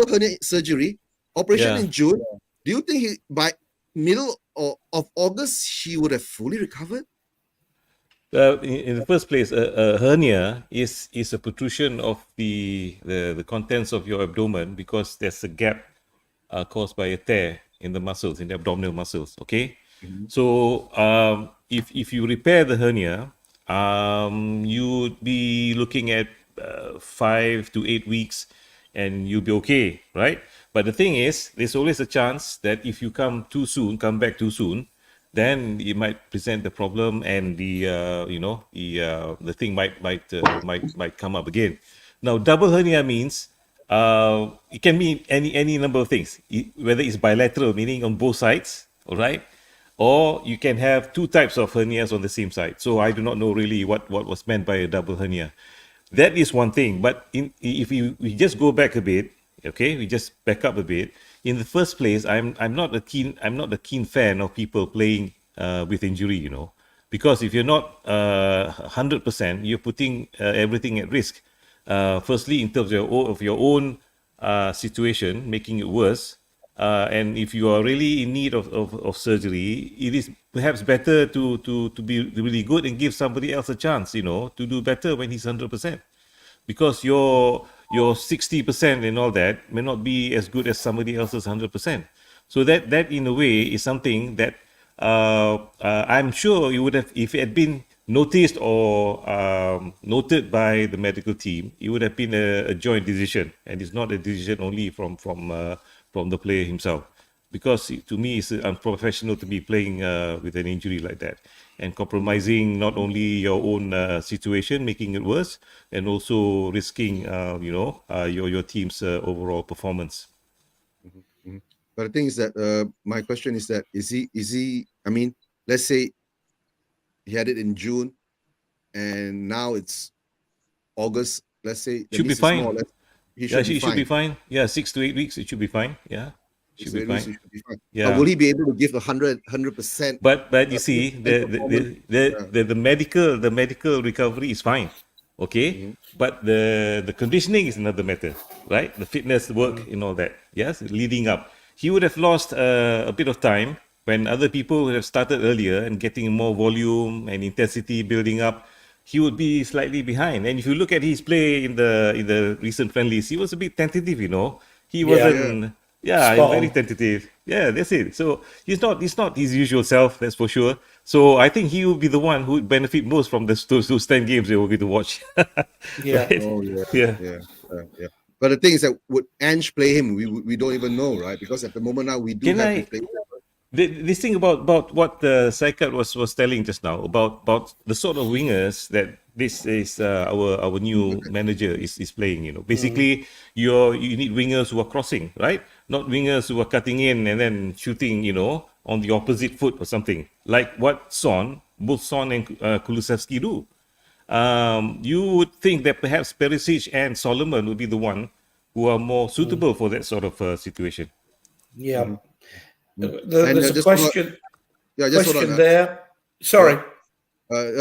hernia surgery, operation Yeah. in June. Do you think by middle of August he would have fully recovered? in the first place, a hernia is a protrusion of the contents of your abdomen because there's a gap caused by a tear in the muscles, in the abdominal muscles. Okay, so if you repair the hernia, you'd be looking at 5 to 8 weeks, and you'll be okay, right? But the thing is, there's always a chance that if you come back too soon, then it might present the problem, and the thing might come up again. Now, double hernia means it can mean any number of things, whether it's bilateral, meaning on both sides, all right, or you can have two types of hernias on the same side. So I do not know really what was meant by a double hernia. That is one thing. But if we just go back a bit, okay, we just back up a bit. In the first place, I'm not a keen fan of people playing with injury, because if you're not 100%, you're putting everything at risk. Firstly, in terms of your own situation, making it worse. And if you are really in need of surgery, it is perhaps better to be really good and give somebody else a chance, to do better when he's 100%. Because your 60% and all that may not be as good as somebody else's 100%. So that in a way is something that I'm sure you would have, if it had been noticed or noted by the medical team, it would have been a joint decision, and it's not a decision only from the player himself. Because to me, it's unprofessional to be playing with an injury like that and compromising not only your own situation, making it worse, and also risking, your team's overall performance. But the thing is that my question is that is he? I mean, let's say he had it in June, and now it's August. Let's say that Should be means it's more fine. or less, he Yeah, should be it should fine. be fine. Yeah, 6 to 8 weeks, it should be fine. Yeah, should So be at least fine. he should be fine. Yeah. But will he be able to give 100%? But you see, the medical recovery is fine, okay. But the conditioning is another matter, right? The fitness work and all that. Yes, leading up, he would have lost a bit of time when other people would have started earlier and getting more volume and intensity building up. He would be slightly behind. And if you look at his play in the recent friendlies, he was a bit tentative. He wasn't. Yeah, Spot very on. tentative. Yeah, that's it. So he's not his usual self, that's for sure. So I think he will be the one who would benefit most from those 10 games that we're going to watch. Yeah. Right? Oh yeah, Yeah. yeah. But the thing is that would Ange play him? We don't even know, right? Because at the moment now we do Can have I- replacement. This thing about what Saikat was telling just now about the sort of wingers that this is our new manager is playing. Basically, you need wingers who are crossing, right? Not wingers who are cutting in and then shooting, on the opposite foot or something like what both Son and Kulusevski do. You would think that perhaps Perisic and Solomon would be the one who are more suitable for that sort of situation. Yeah. And There's a just question yeah, just hold question on. there. Sorry.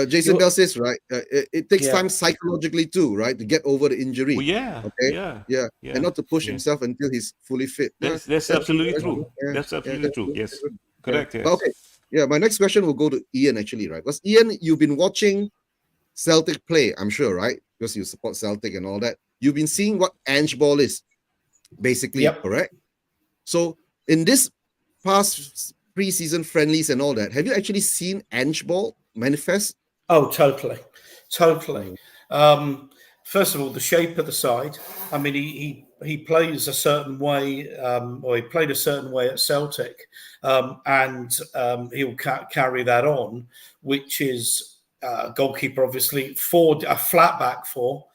Jason You're, Bell says, right, it takes yeah, time psychologically too, right, to get over the injury. Oh yeah, Okay, yeah, yeah, and yeah, not to push yeah. himself until he's fully fit. That's That's good. absolutely That's true. good. Yeah, That's yeah, absolutely that's true. good. That's Yes, good. Yeah, correct. but Yes. okay. Yeah, my next question will go to Ian actually, right? Because Ian, you've been watching Celtic play, I'm sure, right? Because you support Celtic and all that. You've been seeing what Ange ball is, basically, yep. correct? So in this past preseason friendlies and all that, have you actually seen Ange ball manifest? Oh, totally, totally. Mm, Um, First of all, the shape of the side. I mean, he plays a certain way, or he played a certain way at Celtic, and he'll carry that on, which is goalkeeper, obviously, a flat back four,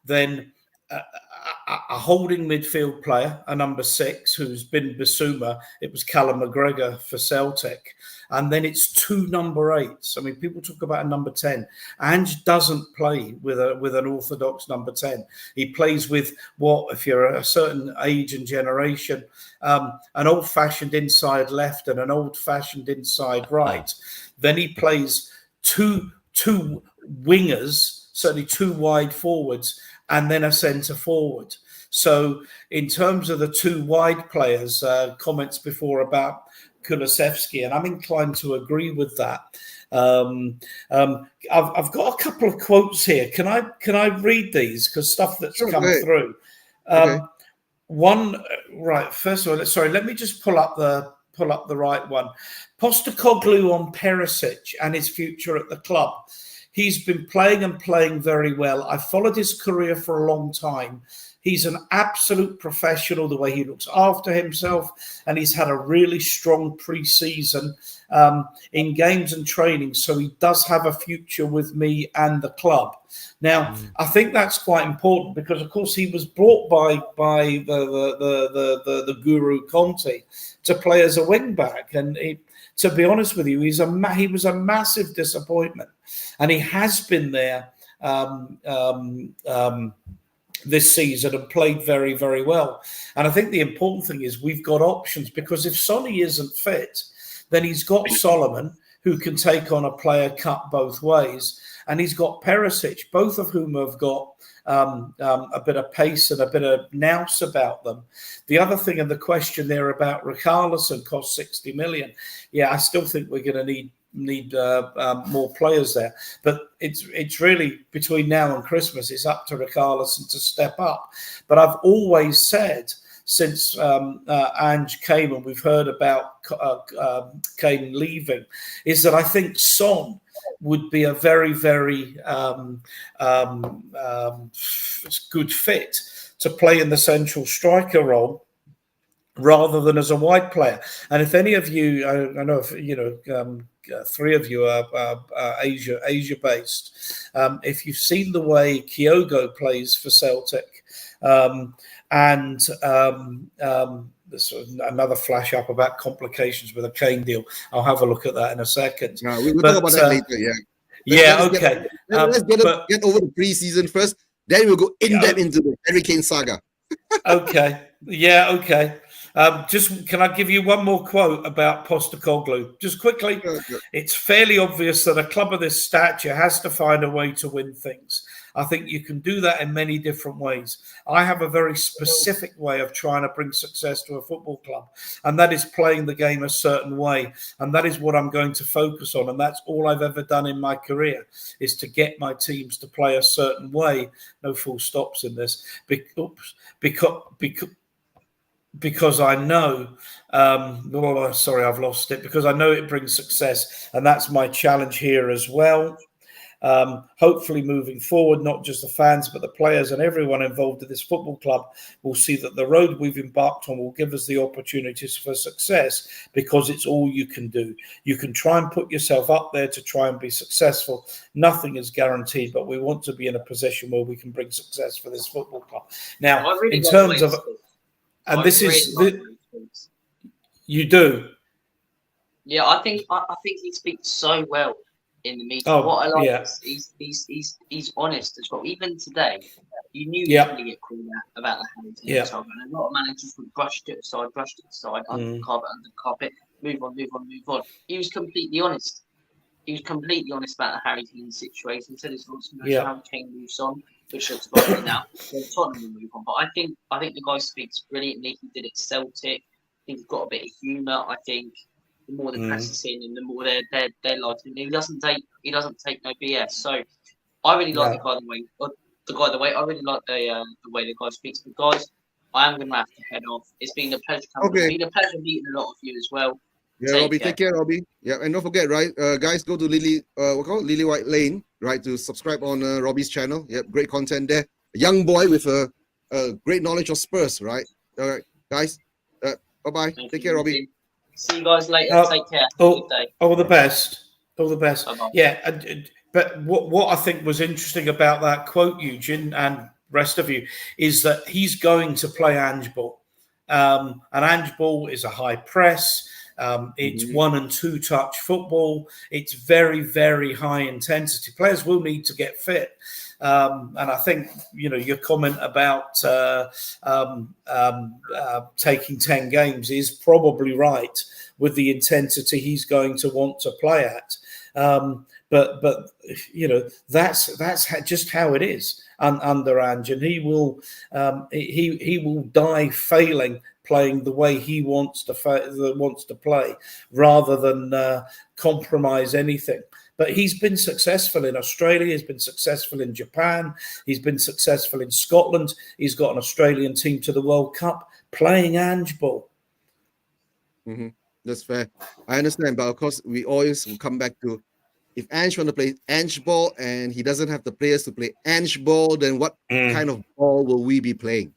then a holding midfield player, a number 6, who's been Basuma. It was Callum McGregor for Celtic. And then it's 2 number 8s. I mean, people talk about a number 10. Ange doesn't play with an orthodox number 10. He plays with what, if you're a certain age and generation, an old-fashioned inside left and an old-fashioned inside right. Then he plays two wingers, certainly 2 wide forwards, and then a centre forward. So in terms of the 2 wide players, comments before about Kulusevski, and I'm inclined to agree with that. I've got a couple of quotes here. Can I read these? Because stuff that's sure, go come ahead. through. Okay. One, right. First of all, sorry. Let me just pull up the right one. Postecoglou on Perisic and his future at the club. He's been playing and playing very well. I followed his career for a long time. He's an absolute professional, the way he looks after himself, and he's had a really strong pre-season in games and training. So he does have a future with me and the club. Now, I think that's quite important because, of course, he was brought by the guru Conte to play as a wing back, and to be honest with you, he was a massive disappointment, and he has been there this season and played very, very well. And I think the important thing is we've got options, because if Sonny isn't fit, then he's got Solomon, who can take on a player cut both ways, and he's got Perisic, both of whom have got a bit of pace and a bit of nous about them. The other thing in the question there about Richarlison cost 60 million. Yeah, I still think we're going to need more players there, but it's really between now and Christmas, it's up to Richarlison to step up. But I've always said, since Ange came and we've heard about Kane leaving, is that I think Son would be a very, very good fit to play in the central striker role rather than as a wide player. And if any of you, I know if you know, 3 of you are Asia based. If you've seen the way Kyogo plays for Celtic, and there's another flash up about complications with a Kane deal. I'll have a look at that in a second. No, we'll talk about that later. Yeah. Yeah. Let's Okay. let's get over the preseason first. Then we'll go in depth into the Harry Kane saga. Okay. Yeah. Okay. Just can I give you one more quote about Postecoglou? Just quickly. It's fairly obvious that a club of this stature has to find a way to win things. I think you can do that in many different ways. I have a very specific way of trying to bring success to a football club, and that is playing the game a certain way. And that is what I'm going to focus on. And that's all I've ever done in my career, is to get my teams to play a certain way. No full stops in this. Because I know, sorry, I've lost it, because I know it brings success. And that's my challenge here as well. Hopefully moving forward, not just the fans, but the players and everyone involved in this football club will see that the road we've embarked on will give us the opportunities for success, because it's all you can do. You can try and put yourself up there to try and be successful. Nothing is guaranteed, but we want to be in a position where we can bring success for this football club. Now, really in terms of, and I this really is, like you do. Yeah, I think he speaks so well in the meeting. Oh, what I like yeah. is he's honest as well. Even today, you knew Yeah. he was going to get called out about the Harry Kane Yeah. saga, and a lot of managers would brush it aside, under the carpet, move on. He was completely honest. he was completely honest about the Harry Kane situation. He said it's not so much Yeah. how Kane moves on, which looks likely now. Then Tottenham will move on. But I think the guy speaks brilliantly. He did it Celtic. I think he's got a bit of humour. I think the more they practice in him, the more they're liking him. He doesn't take no BS. So I really like Yeah. the way I really like the way the guy speaks. But guys, I am gonna have to head off. It's been a pleasure coming. Okay. It's been a pleasure meeting a lot of you as well. Yeah, Robbie, take care, Robbie. Yeah, and don't forget, right, guys, go to Lily White Lane, right, to subscribe on Robbie's channel. Yep, great content there. A young boy with a great knowledge of Spurs, right? All right, guys. Bye-bye. Take care, Robbie. See you guys later. Take care. All Good day. All the best. All the best. Bye-bye. Yeah, but what I think was interesting about that quote, Eugene, and rest of you, is that he's going to play Ange ball. And Ange ball is a high press. It's 1 and 2 touch football. It's very, very high intensity. Players will need to get fit. And I think, your comment about taking 10 games is probably right with the intensity he's going to want to play at. But that's just how it is under Ange, and he will die failing playing the way he wants to play, rather than compromise anything. But he's been successful in Australia. He's been successful in Japan. He's been successful in Scotland. He's got an Australian team to the World Cup playing Ange ball. That's fair. I understand, but of course, we always will come back to, if Ange want to play Ange ball and he doesn't have the players to play Ange ball, then what kind of ball will we be playing?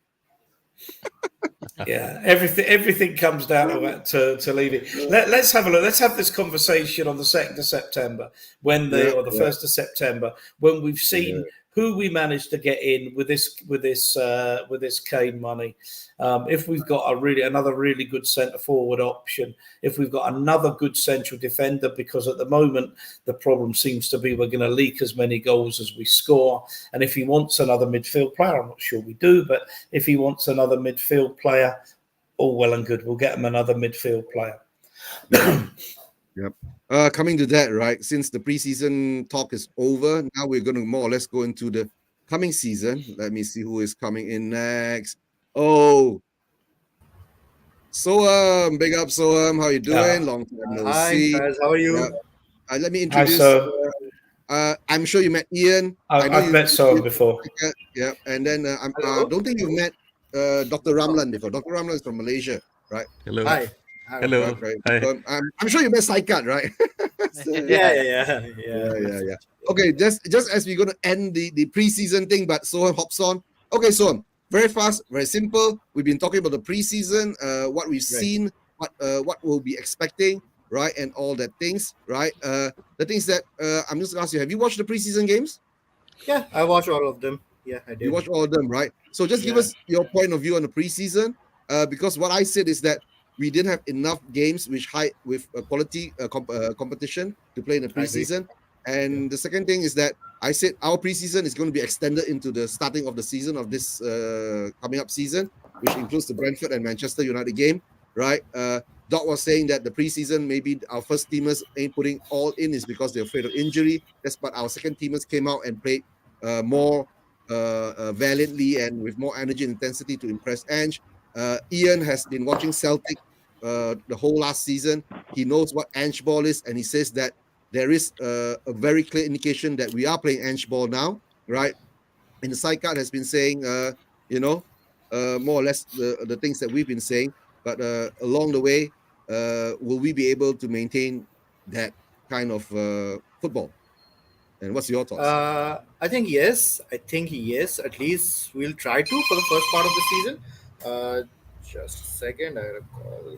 Yeah, everything comes down to Levy. Let's have a look. Let's have this conversation on the 2nd of September, or the 1st of September, when we've seen who we managed to get in with this Kane money. If we've got another really good centre forward option, if we've got another good central defender, because at the moment the problem seems to be we're going to leak as many goals as we score. And if he wants another midfield player, I'm not sure we do, but if he wants another midfield player, all well and good. We'll get him another midfield player. Yep. Coming to that, right? Since the preseason talk is over, now we're going to more or less go into the coming season. Let me see who is coming in next. Oh, Soham, big up Soham. How you doing? Long time no see. Hi, guys. How are you? Let me introduce. I'm sure you met Ian. I've met Soham before. Yeah, and then I don't think you've met Dr. Ramlan before. Dr. Ramlan is from Malaysia, right? Hello. Hi. Hello. Okay. Hi. I'm sure you met Saikat, right? Yeah. Okay, just as we're going to end the preseason thing, but Soham hops on. Okay, Soham, very fast, very simple. We've been talking about the preseason, what we've seen, what we'll be expecting, right, and all that things, right? The things that I'm just going to ask you, have you watched the preseason games? Yeah, I watched all of them. Yeah, I did. You watched all of them, right? So just give us your point of view on the preseason, because what I said is that we didn't have enough games with quality competition to play in the preseason. And the second thing is that I said our preseason is going to be extended into the starting of the season of this coming up season, which includes the Brentford and Manchester United game, right? Doc was saying that the preseason, maybe our first teamers ain't putting all in is because they're afraid of injury. That's but our second teamers came out and played more valiantly and with more energy and intensity to impress Ange. Ian has been watching Celtic the whole last season. He knows what Ange ball is, and he says that there is a very clear indication that we are playing Ange ball now, right? And the side card has been saying, more or less the things that we've been saying. But along the way, will we be able to maintain that kind of football? And what's your thoughts? I think yes. At least we'll try to for the first part of the season. Just a second. I recall.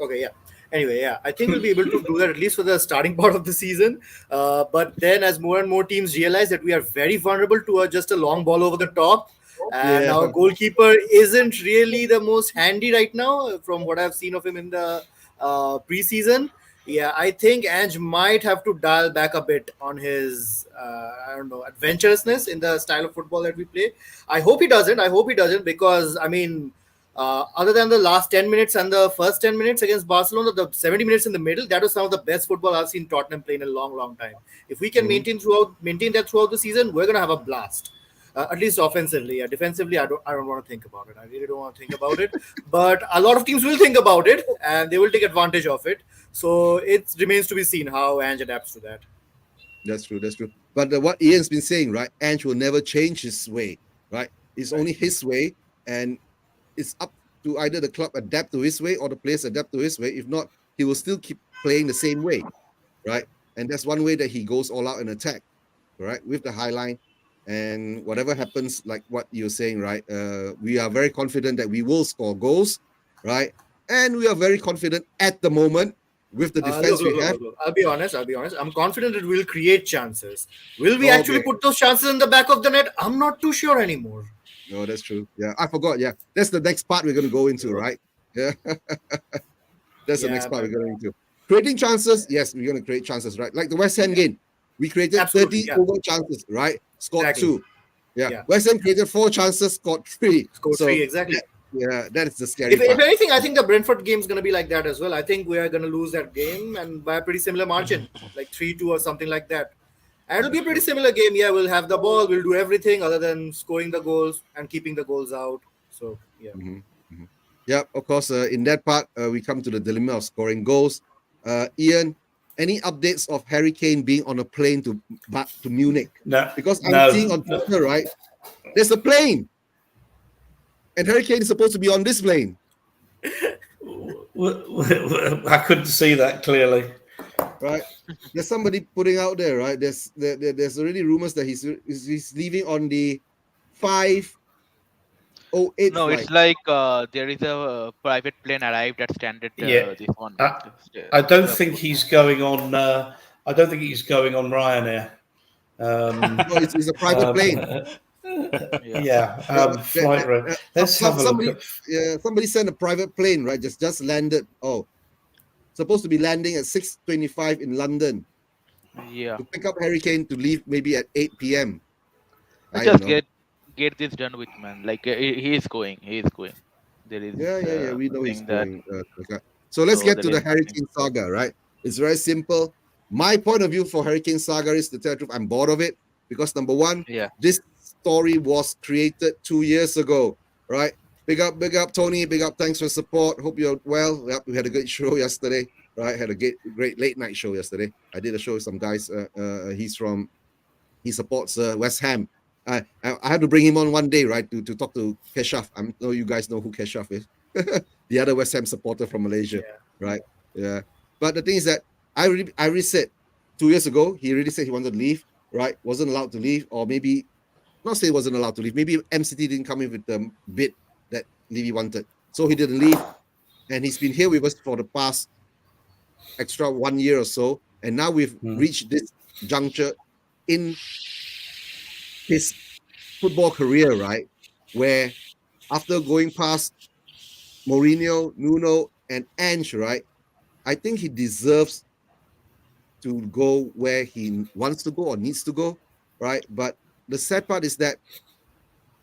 Okay, yeah. Anyway, yeah, I think we'll be able to do that at least for the starting part of the season. But then, as more and more teams realize that we are very vulnerable to just a long ball over the top, and our goalkeeper isn't really the most handy right now, from what I've seen of him in the preseason. Yeah, I think Ange might have to dial back a bit on his, adventurousness in the style of football that we play. I hope he doesn't. Because, I mean, Other than the last 10 minutes and the first 10 minutes against Barcelona, the 70 minutes in the middle, that was some of the best football I've seen Tottenham play in a long, long time. If we can maintain that throughout the season, we're gonna have a blast. At least offensively. Defensively, I don't want to think about it. I really don't want to think about it. But a lot of teams will think about it and they will take advantage of it. So it remains to be seen how Ange adapts to that. That's true. That's true. But what Ian's been saying, right? Ange will never change his way, right? It's only his way, and it's up to either the club adapt to his way or the players adapt to his way. If not, he will still keep playing the same way, right? And that's one way that he goes all out and attack, right? With the high line. And whatever happens, like what you're saying, right? We are very confident that we will score goals, right? And we are very confident at the moment with the defense we have. I'll be honest. I'm confident that we'll create chances. Will we actually put those chances in the back of the net? I'm not too sure anymore. No, that's true. Yeah, I forgot. Yeah, that's the next part we're going to go into, right? Yeah, that's the next part we're going into. Creating chances. Yes, we're going to create chances, right? Like the West Ham game, we created 30 over chances, right? Scored 2. Yeah. West Ham created 4 chances, scored 3. Scored 3, exactly. Yeah, that is the scary part. If anything, I think the Brentford game is going to be like that as well. I think we are going to lose that game and by a pretty similar margin, like 3-2 or something like that. And it'll be a pretty similar game. Yeah, we'll have the ball. We'll do everything other than scoring the goals and keeping the goals out. So, yeah. Yeah, of course, in that part, we come to the dilemma of scoring goals. Ian, any updates of Harry Kane being on a plane to Munich? No. Because I'm seeing on Twitter, right, there's a plane. And Harry Kane is supposed to be on this plane. I couldn't see that clearly. Right, there's somebody putting out there, right? There's already rumors that he's leaving on the 5:08. No, flight. it's like there is a private plane arrived at Standard. This one. I don't think he's going on. I don't think he's going on Ryanair. No, it's a private plane. Let's have a look. Somebody sent a private plane, right? Just landed. Supposed to be landing at 6:25 in London. Yeah. To pick up Harry Kane to leave maybe at 8 p.m. Just get this done with, man. Like he is going. There is. Yeah. We know he's going. So let's get to the Harry Kane saga, right? It's very simple. My point of view for Harry Kane saga is, to tell the truth, I'm bored of it because number one, this story was created 2 years ago, right? Big up, Tony. Big up. Thanks for support. Hope you're well. Yep, we had a great show yesterday, right? Had a great late night show yesterday. I did a show with some guys. He supports West Ham. I had to bring him on one day, right, to talk to Keshaf. I know you guys know who Keshaf is. The other West Ham supporter from Malaysia, right? Yeah. But the thing is that I already said 2 years ago, he already said he wanted to leave, right? Wasn't allowed to leave, or maybe not say he wasn't allowed to leave. Maybe MCT didn't come in with the bid that Levy wanted. So he didn't leave. And he's been here with us for the past extra 1 year or so. And now we've reached this juncture in his football career, right? Where after going past Mourinho, Nuno, and Ange, right? I think he deserves to go where he wants to go or needs to go, right? But the sad part is that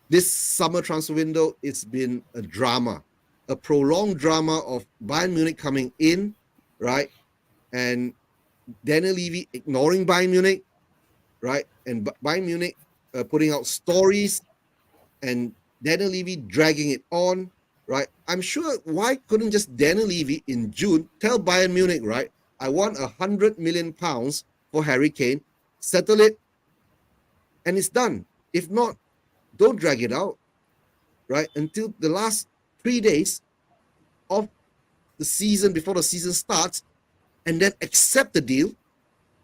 this summer transfer window, it's been a drama, a prolonged drama of Bayern Munich coming in, right? And Daniel Levy ignoring Bayern Munich, right? And Bayern Munich putting out stories and Daniel Levy dragging it on, right? I'm sure, why couldn't just Daniel Levy in June tell Bayern Munich, right? I want £100 million for Harry Kane, settle it, and it's done. If not, don't drag it out, right? Until the last 3 days of the season, before the season starts, and then accept the deal.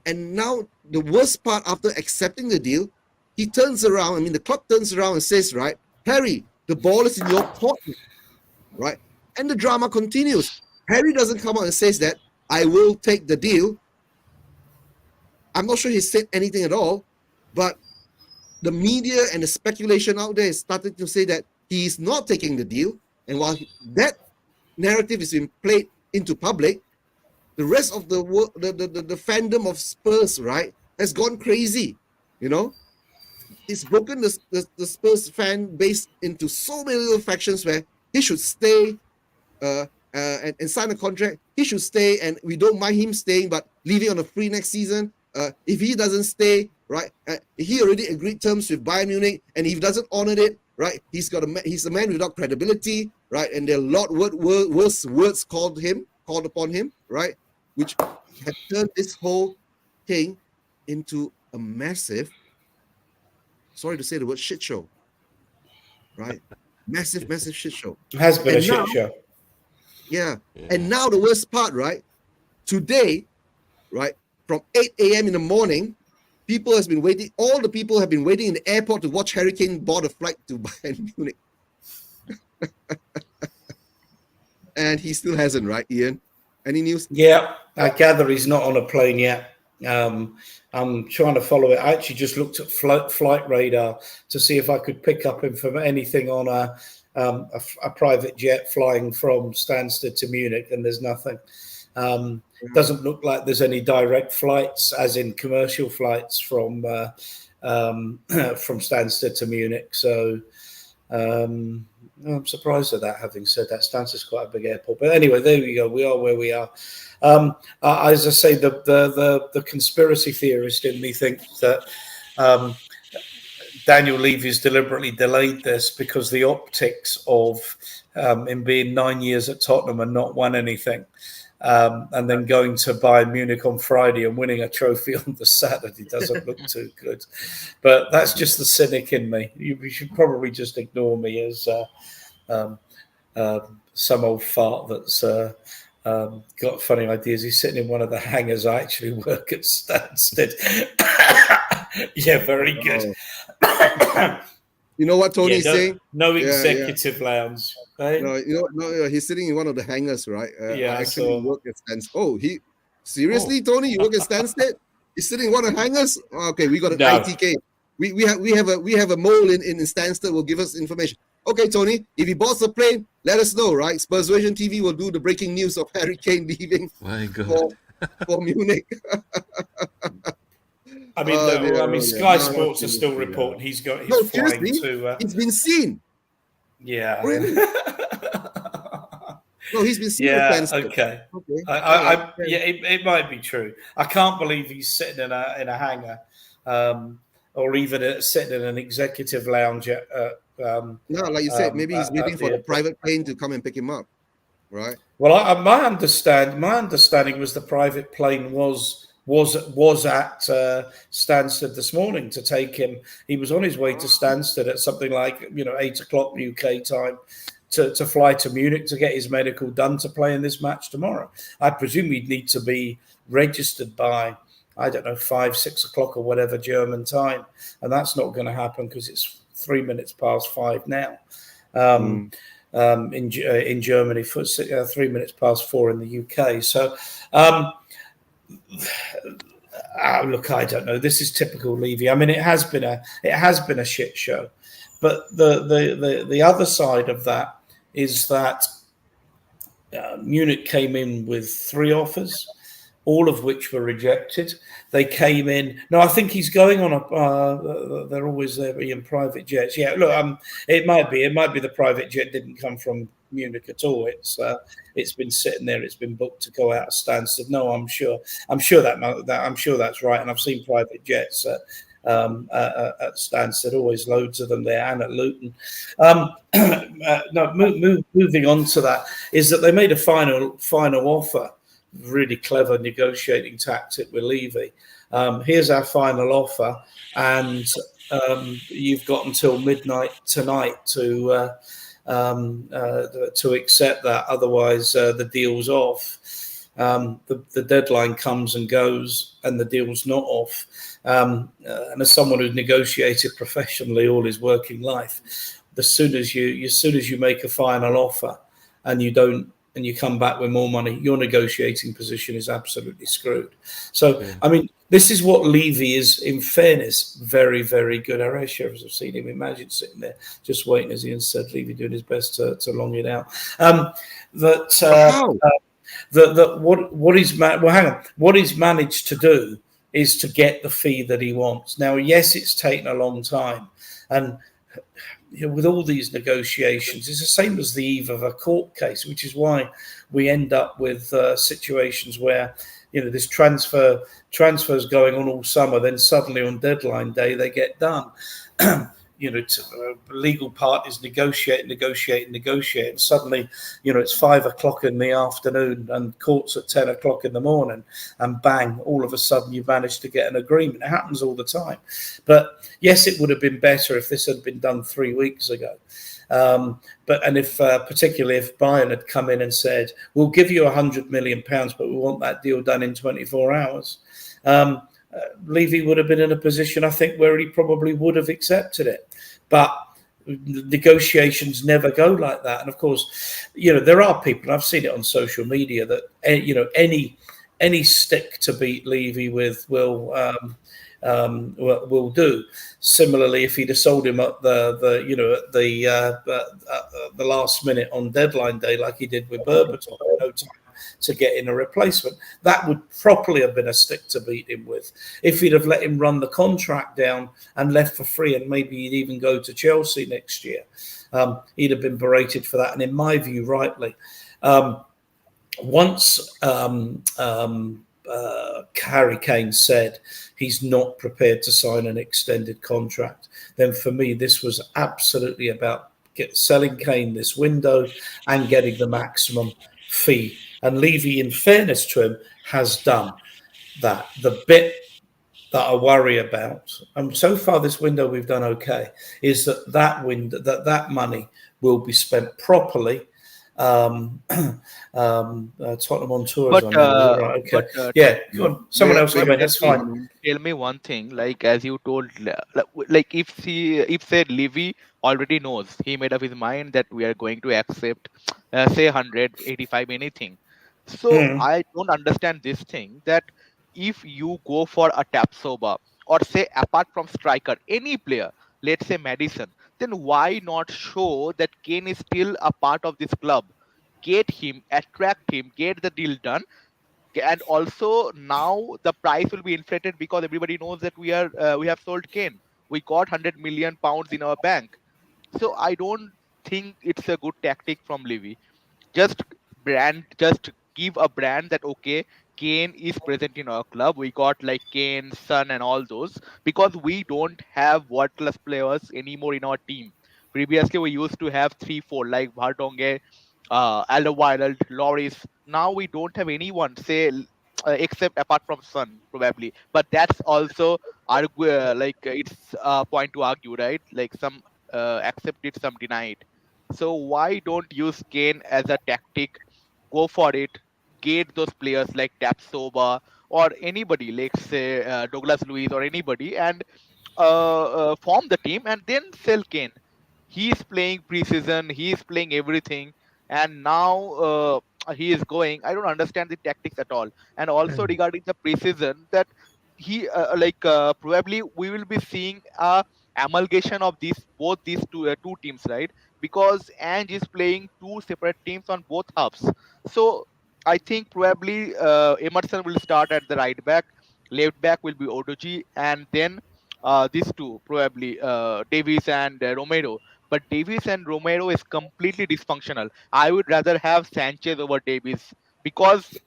And now the worst part, after accepting the deal, he turns around, the club turns around and says, right, Harry, the ball is in your court, right? And the drama continues. Harry doesn't come out and says that, I will take the deal. I'm not sure he said anything at all, but the media and the speculation out there is starting to say that he is not taking the deal. And while that narrative is being played into public, the rest of the world, the fandom of Spurs, right, has gone crazy. It's broken the Spurs fan base into so many little factions where he should stay and sign a contract. He should stay, and we don't mind him staying, but leaving on a free next season. If he doesn't stay, right? He already agreed terms with Bayern Munich, and if he doesn't honor it, right? He's a man without credibility, right? And there are a lot worse words called upon him, right? Which have turned this whole thing into a massive, sorry to say the word, shit show, right? Massive shit show. It has been And a shit now- show. Yeah. And now the worst part, right? Today, right, from 8 a.m. in the morning, all the people have been waiting in the airport to watch Harry Kane board a flight to Bayern Munich. And he still hasn't, right, Ian? Any news? Yeah, I gather he's not on a plane yet. I'm trying to follow it. I actually just looked at flight radar to see if I could pick up anything on a private jet flying from Stansted to Munich, and there's nothing. Doesn't look like there's any direct flights, as in commercial flights from Stansted to Munich. So I'm surprised at that. Having said that, Stansted's quite a big airport. But anyway, there we go. We are where we are. As I say, the conspiracy theorist in me thinks that Daniel Levy's deliberately delayed this because the optics of him being 9 years at Tottenham and not won anything, and then going to Bayern Munich on Friday and winning a trophy on the Saturday doesn't look too good. But that's just the cynic in me. You should probably just ignore me as some old fart that's got funny ideas. He's sitting in one of the hangars. I actually work at Stansted. Yeah, very good. You know what Tony's saying? No executive lounge. Right? No, he's sitting in one of the hangars, right? Yeah, I actually work at Stansted. Oh, seriously, Tony, you work at Stansted? He's sitting in one of the hangars? Okay, we got an ITK. We have a mole in Stansted will give us information. Okay, Tony, if he boards the plane, let us know, right? Spurs Version TV will do the breaking news of Harry Kane leaving for Munich. I mean, Sky Sports are still reporting he's flying to. It's been seen. Yeah. Really? No, he's been seen. Yeah. Okay. It might be true. I can't believe he's sitting in a hangar, or even sitting in an executive lounge at. No, like you said, maybe he's waiting for the private plane to come and pick him up, right? Well, my understanding was the private plane was at Stansted this morning to take him. He was on his way to Stansted at something like 8 o'clock UK time to fly to Munich to get his medical done to play in this match tomorrow. I presume he'd need to be registered by 5, 6 o'clock or whatever German time, and that's not going to happen because it's 3 minutes past 5 now. In Germany, for 3 minutes past 4 in the UK. So. Look, I don't know. This is typical Levy. I mean, it has been a shit show, but the other side of that is that Munich came in with 3 offers, all of which were rejected. They came in. No, I think he's going on a. They're always there in private jets. Yeah, look, it might be the private jet didn't come from Munich at all. It's been sitting there. It's been booked to go out of Stansted. No, I'm sure that's right. And I've seen private jets at Stansted. Always loads of them there, and at Luton. Moving on to that is that they made a final offer. Really clever negotiating tactic with Levy. Here's our final offer, and you've got until midnight tonight to accept that. Otherwise, the deal's off. The deadline comes and goes, and the deal's not off. And as someone who's negotiated professionally all his working life, as soon as you make a final offer and you come back with more money, your negotiating position is absolutely screwed. So, I mean, this is what Levy is, in fairness, very, very good. Our air sheriffs have seen him. Imagine sitting there just waiting, as Ian said, Levy doing his best to long it out. What he's managed to do is to get the fee that he wants. Now, yes, it's taken a long time. And with all these negotiations, it's the same as the eve of a court case, which is why we end up with situations where this transfers going on all summer, then suddenly on deadline day they get done. Legal parties negotiate, and suddenly, it's 5 o'clock in the afternoon and court's at 10 o'clock in the morning, and bang, all of a sudden you've managed to get an agreement. It happens all the time. But yes, it would have been better if this had been done 3 weeks ago. Particularly if Bayern had come in and said, we'll give you £100 million, but we want that deal done in 24 hours. Levy would have been in a position, I think, where he probably would have accepted it. But negotiations never go like that. And of course, there are people, I've seen it on social media, that any stick to beat Levy with will do. Similarly, if he'd have sold him at the last minute on deadline day, like he did with Berbatov, no time to get in a replacement, that would properly have been a stick to beat him with. If he'd have let him run the contract down and left for free, and maybe he'd even go to Chelsea next year, he'd have been berated for that. And in my view, rightly. Once Harry Kane said he's not prepared to sign an extended contract, then for me this was absolutely about selling Kane this window and getting the maximum fee. And Levy, in fairness to him, has done that. The bit that I worry about, and so far this window we've done okay, is that money will be spent properly. Tottenham on tours. Right, okay. Go on. Someone else comment. That's fine. Tell me one thing. Like as you told, like if said Levy already knows, he made up his mind that we are going to accept, say 185 anything. So I don't understand this thing that if you go for a Tapsoba or say apart from striker, any player, let's say Madison, then why not show that Kane is still a part of this club? Get him, attract him, get the deal done. And also now the price will be inflated because everybody knows that we have sold Kane. We got £100 million in our bank. So I don't think it's a good tactic from Levy. Just give a brand that okay, Kane is present in our club. We got like Kane, Son, and all those because we don't have world class players anymore in our team. Previously, we used to have 3-4 like Vardonge, Alderweireld, Loris. Now we don't have anyone, say, except apart from Son, probably. But that's also it's a point to argue, right? Like some accept it, some deny it. So why don't use Kane as a tactic? Go for it. Get those players like Tapsoba or anybody, like say Douglas Luiz or anybody, and form the team and then sell Kane. He's playing preseason. He's playing everything, and now he is going. I don't understand the tactics at all. And also regarding the preseason, that he probably we will be seeing a amalgamation of these two teams, right? Because Ange is playing two separate teams on both halves. So I think probably Emerson will start at the right back, left back will be Odoji, and then these two probably Davies and Romero. But Davies and Romero is completely dysfunctional. I would rather have Sanchez over Davies because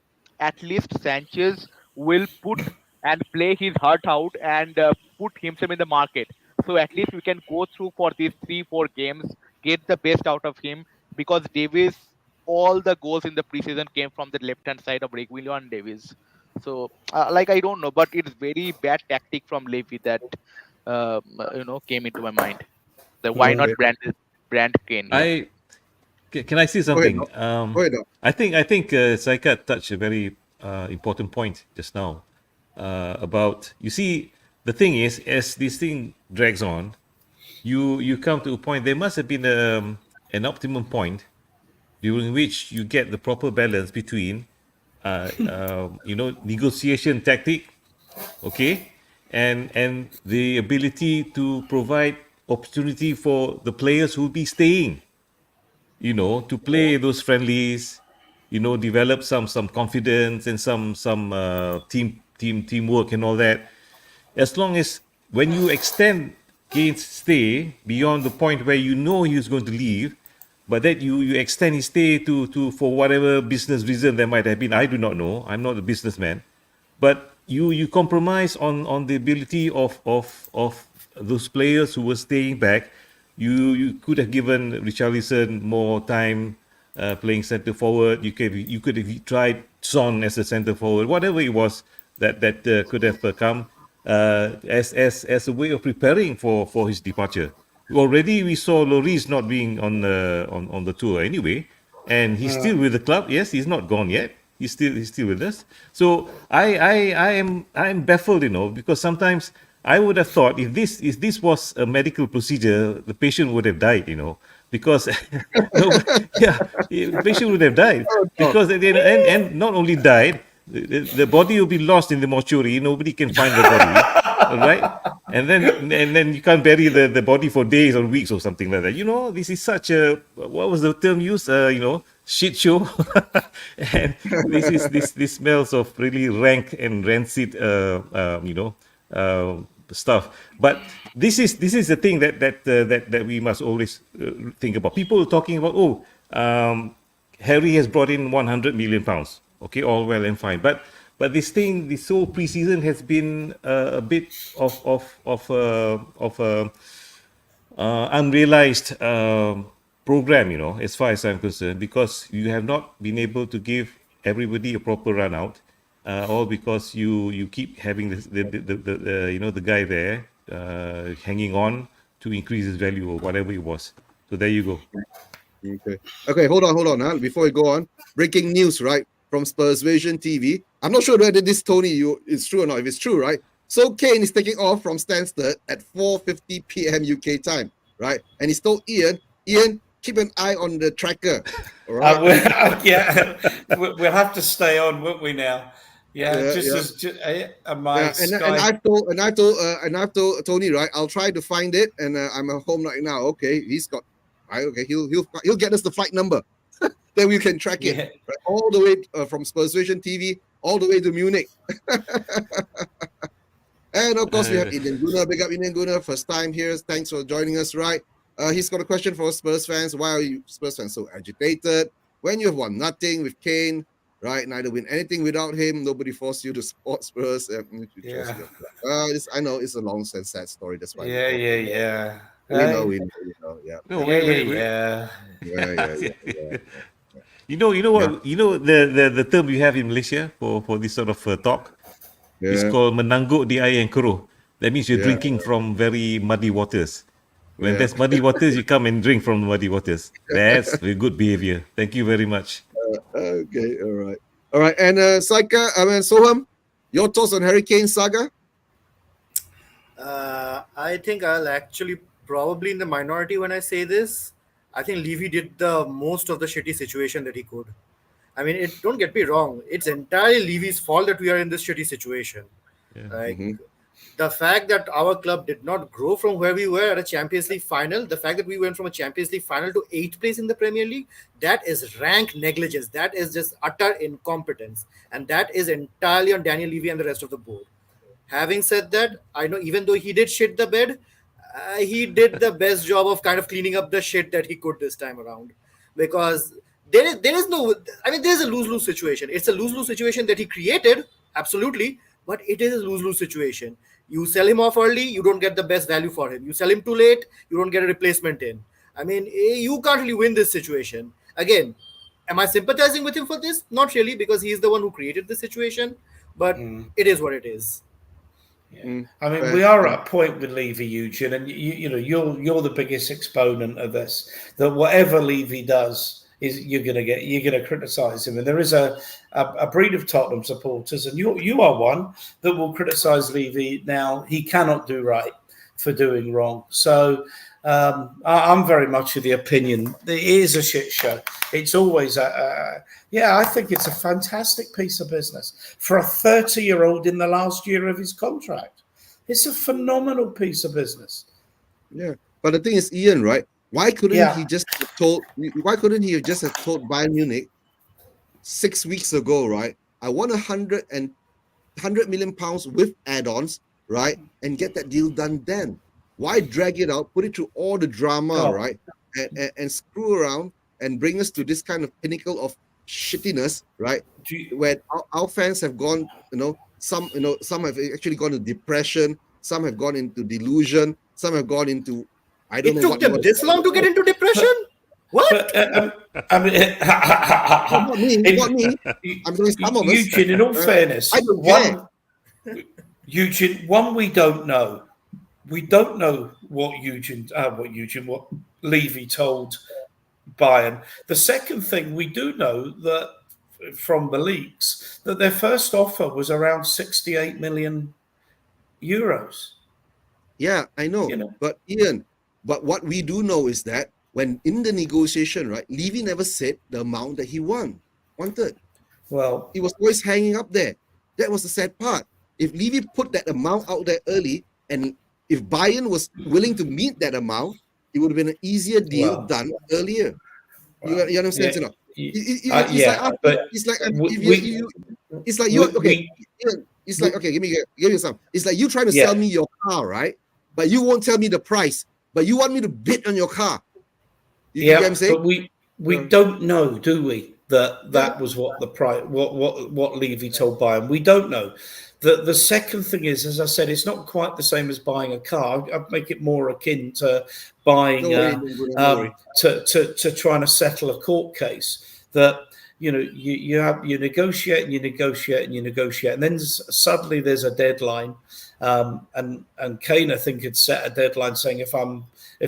at least Sanchez will put and play his heart out and put himself in the market. So at least we can go through for these 3-4 games, get the best out of him because Davies, all the goals in the preseason came from the left hand side of Reguilon Davies. So I don't know, but it's very bad tactic from Levy that came into my mind. Why not brand Kane? Yeah. Can I say something? Go ahead, Doc. I think Saika touched a very important point just now about, you see, the thing is, as this thing drags on, you come to a point. There must have been an optimum point during which you get the proper balance between negotiation tactic, okay, and the ability to provide opportunity for the players who will be staying, to play those friendlies, develop some confidence and some teamwork and all that. As long as when you extend Kane's stay beyond the point where you know he was going to leave, but that you extend his stay to for whatever business reason there might have been. I do not know. I'm not a businessman, but you compromise on the ability of those players who were staying back. You could have given Richarlison more time playing centre forward. You could have tried Son as a centre forward. Whatever it was that could have come as a way of preparing for his departure. Already we saw Lloris not being on the tour anyway, and he's still with the club. Yes, he's not gone yet. He's still with us. So I'm baffled, because sometimes I would have thought if this was a medical procedure, the patient would have died, because no, yeah, the patient would have died because at the end, and not only died, the body will be lost in the mortuary. Nobody can find the body, all right? And then you can't bury the body for days or weeks or something like that. This is such a, what was the term used? Shit show. And this smells of really rank and rancid, stuff. But this is the thing that we must always think about. People talking about, Harry has brought in 100 million pounds. Okay, all well and fine, but this whole preseason has been a bit of unrealized program, as far as I'm concerned, because you have not been able to give everybody a proper run out, all because you keep having the guy there hanging on to increase his value or whatever it was. So there you go. Okay, hold on. Before we go on, breaking news, right, from Spurs Vision TV. I'm not sure whether this, Tony, is true or not. If it's true, right? So Kane is taking off from Stansted at 4:50 p.m. UK time, right? And he's told Ian, keep an eye on the tracker. All right. We'll have to stay on, won't we now? I've told Tony, right? I'll try to find it, and I'm at home right now. Okay, he'll get us the flight number. Then we can track it right, all the way from Spurs Vision TV all the way to Munich. And of course, we have Indian Guna. Big up Indian Guna. First time here. Thanks for joining us, right? He's got a question for Spurs fans. Why are you Spurs fans so agitated when you have won nothing with Kane, right? Neither win anything without him. Nobody forced you to support Spurs. I know it's a long and sad story. That's why. We know. Yeah. No, yeah. You know what? You know the term you have in Malaysia for this sort of talk. It's called menangguk di air yang keruh. That means you're drinking from very muddy waters. When there's muddy waters, you come and drink from the muddy waters. That's very good behavior. Thank you very much. Okay, all right. And Soham, your thoughts on Harry Kane saga? I think I'll actually probably in the minority when I say this. I think Levy did the most of the shitty situation that he could. I mean, don't get me wrong. It's entirely Levy's fault that we are in this shitty situation. The fact that our club did not grow from where we were at a Champions League final, the fact that we went from a Champions League final to 8th place in the Premier League, that is rank negligence. That is just utter incompetence. And that is entirely on Daniel Levy and the rest of the board. Having said that, I know even though he did shit the bed, he did the best job of kind of cleaning up the shit that he could this time around. Because there's a lose-lose situation. It's a lose-lose situation that he created, absolutely, but it is a lose-lose situation. You sell him off early, you don't get the best value for him. You sell him too late, you don't get a replacement in. I mean, you can't really win this situation. Again, am I sympathizing with him for this? Not really, because he's the one who created the situation, but it is what it is. I mean, we are at a point with Levy, Eugene, and you're the biggest exponent of this. That whatever Levy does is you're going to criticise him, and there is a breed of Tottenham supporters, and you are one that will criticise Levy. Now he cannot do right for doing wrong, so I'm very much of the opinion that it is a shit show. It's always I think it's a fantastic piece of business for a 30-year-old in the last year of his contract. It's a phenomenal piece of business. Yeah, but the thing is, Ian, right? Why couldn't he just have told Bayern Munich 6 weeks ago, right? I want 100 million pounds with add-ons, right, and get that deal done then. Why drag it out, put it through all the drama, Oh. right? And screw around and bring us to this kind of pinnacle of shittiness, right? Where our fans have gone, some have actually gone to depression, some have gone into delusion, some have gone into, I don't It know took what you them want this long to get into depression. What? But, I mean, not me, not me. I'm saying some of us. Eugene, in all fairness, I don't care. Eugene, one, we don't know. We don't know what what Levy told Bayern. The second thing, we do know that from the leaks that their first offer was around 68 million euros. Yeah, I know. But Ian, but what we do know is that when in the negotiation, right, Levy never said the amount that he wanted. Well, He was always hanging up there. That was the sad part. If Levy put that amount out there early, and if Bayern was willing to meet that amount, it would have been an easier deal done earlier. You understand? It's like give me some. It's like you trying to sell me your car, right? But you won't tell me the price. But you want me to bid on your car. You get what I'm saying? But we don't know, do we? That was what the price, what Levy told Bayern. We don't know. The second thing is, as I said, it's not quite the same as buying a car. I'd make it more akin to buying to trying to settle a court case. That you negotiate and you negotiate and you negotiate, and then suddenly there's a deadline. And Kane, I think, had set a deadline saying if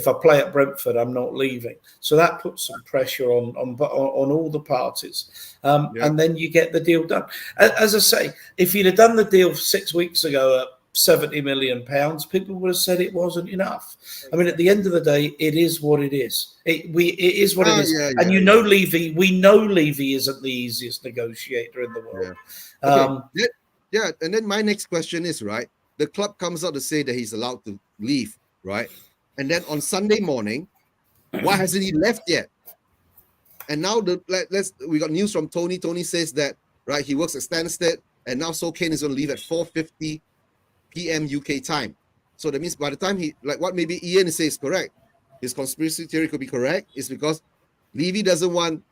I play at Brentford, I'm not leaving. So that puts some pressure on all the parties. And then you get the deal done. As I say, if you'd have done the deal 6 weeks ago at £70 million, people would have said it wasn't enough. I mean, at the end of the day, it is what it is. It is what it is. And Levy, we know Levy isn't the easiest negotiator in the world. And then my next question is, right, the club comes out to say that he's allowed to leave, right? And then on Sunday morning, why hasn't he left yet? And now we got news from Tony. Tony says that, right, he works at Stansted, and now So Kane is going to leave at 4:50 p.m. UK time. So that means by the time what maybe Ian says is correct, his conspiracy theory could be correct, is because Levy doesn't want